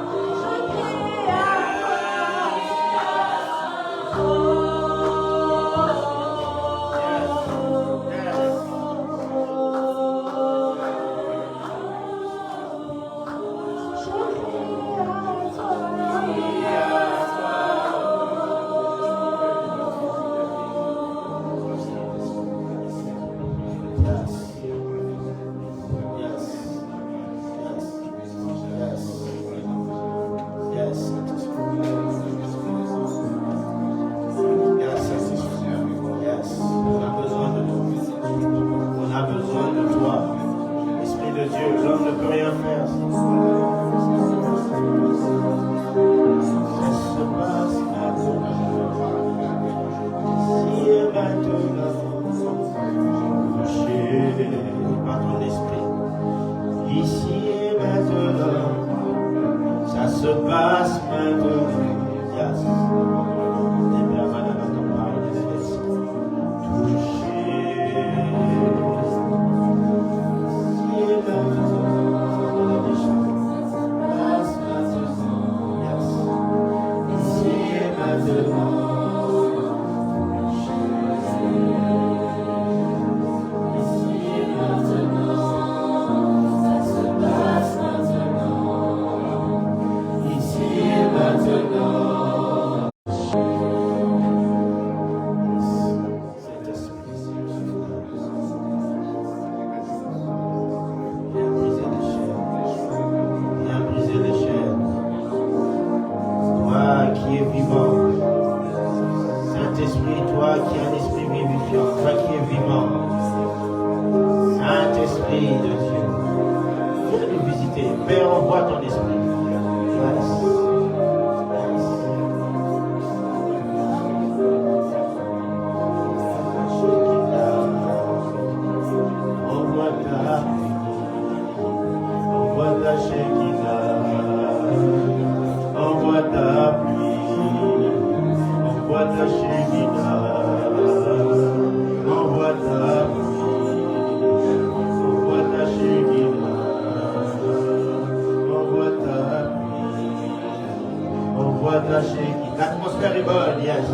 L'atmosphère est bonne, yes.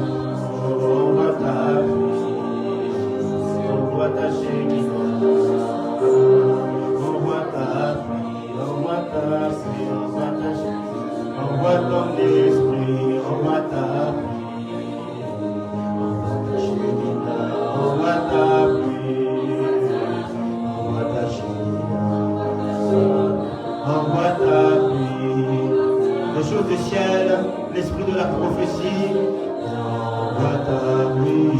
On voit ta pluie, on voit ta chérie. On voit ta pluie, on voit ta pluie, on voit ta chérie. On voit ton esprit, on voit ta pluie. On voit ta chérie, on voit ta pluie. On voit ta chérie, on voit ta pluie. Les choses du ciel, l'esprit de la prophétie, on voit ta pluie,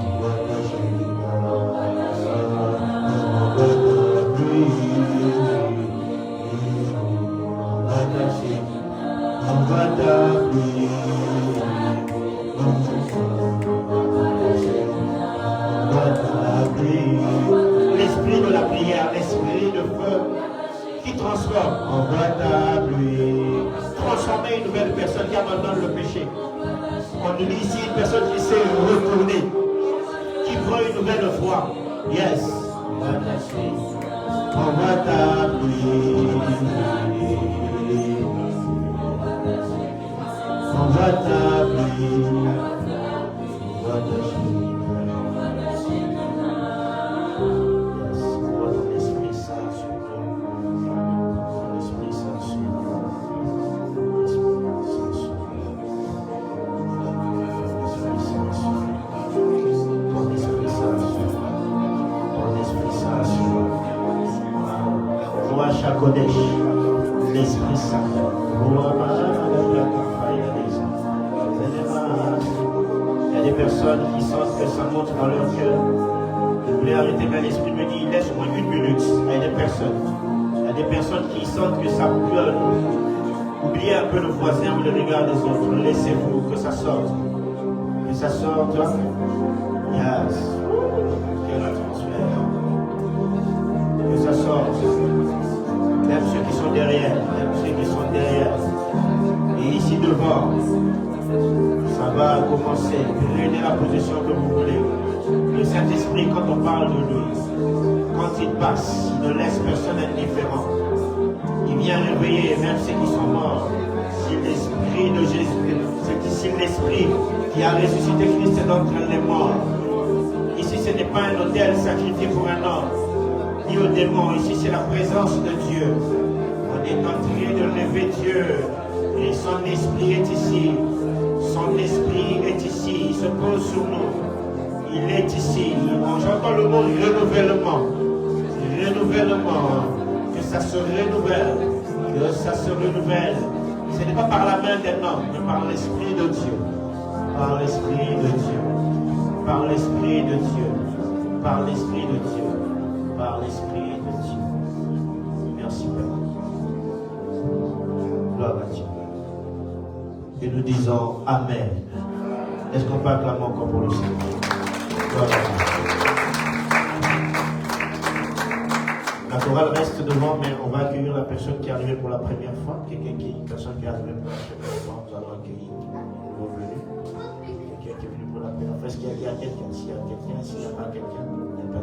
on voit ta chérie, on voit ta pluie, on voit ta chérie, on voit ta pluie, on voit ta pluie. L'esprit de la prière, l'esprit de feu qui transforme, on voit ta pluie. Transformer nouvelle personne qui abandonne le péché. On nous dit ici une personne qui s'est retournée, qui prend une nouvelle foi. Yes. On va t'appeler. On va t'appeler. On va t'appeler. Kodesh, l'Esprit Saint. Il y a des personnes qui sentent que ça monte dans leur cœur. Je voulais arrêter, mais l'Esprit me dit, laisse-moi 1 minute. Il y a des personnes qui sentent que ça pleure. Oubliez un peu le voisin ou le regard des autres. Laissez-vous que ça sorte. Que ça sorte. Yes. Quelle atmosphère. Que ça sorte. Même ceux qui sont derrière, Et ici devant, ça va commencer. Prenez la position que vous voulez. Le Saint-Esprit, quand on parle de lui, quand il passe, il ne laisse personne indifférent. Il vient réveiller même ceux qui sont morts. Si l'Esprit de Jésus, c'est ici l'Esprit qui a ressuscité Christ d'entre les morts. Ici, ce n'est pas un autel sacrifié pour un homme, ni aux démons. Ici, c'est la présence de Dieu. On est en train de lever Dieu. Et son esprit est ici. Son esprit est ici. Il se pose sur nous. Il est ici. J'entends le mot renouvellement. Renouvellement. Que ça se renouvelle. Que ça se renouvelle. Ce n'est pas par la main d'un homme, mais par l'Esprit de Dieu. Par l'Esprit de Dieu. Par l'Esprit de Dieu. Par l'Esprit de Dieu. Par l'Esprit de Dieu. Merci Père. Gloire à Dieu. Et nous disons Amen. Est-ce qu'on peut acclamer encore pour le Seigneur? Gloire à Dieu. La chorale reste devant, mais on va accueillir la personne qui est arrivée pour la première fois. Une personne qui est arrivée pour la première fois, nous allons accueillir une nouveau venu. Quelqu'un qui est venu pour la première fois. Est-ce qu'il y a quelqu'un? S'il y a quelqu'un, s'il n'y a pas quelqu'un.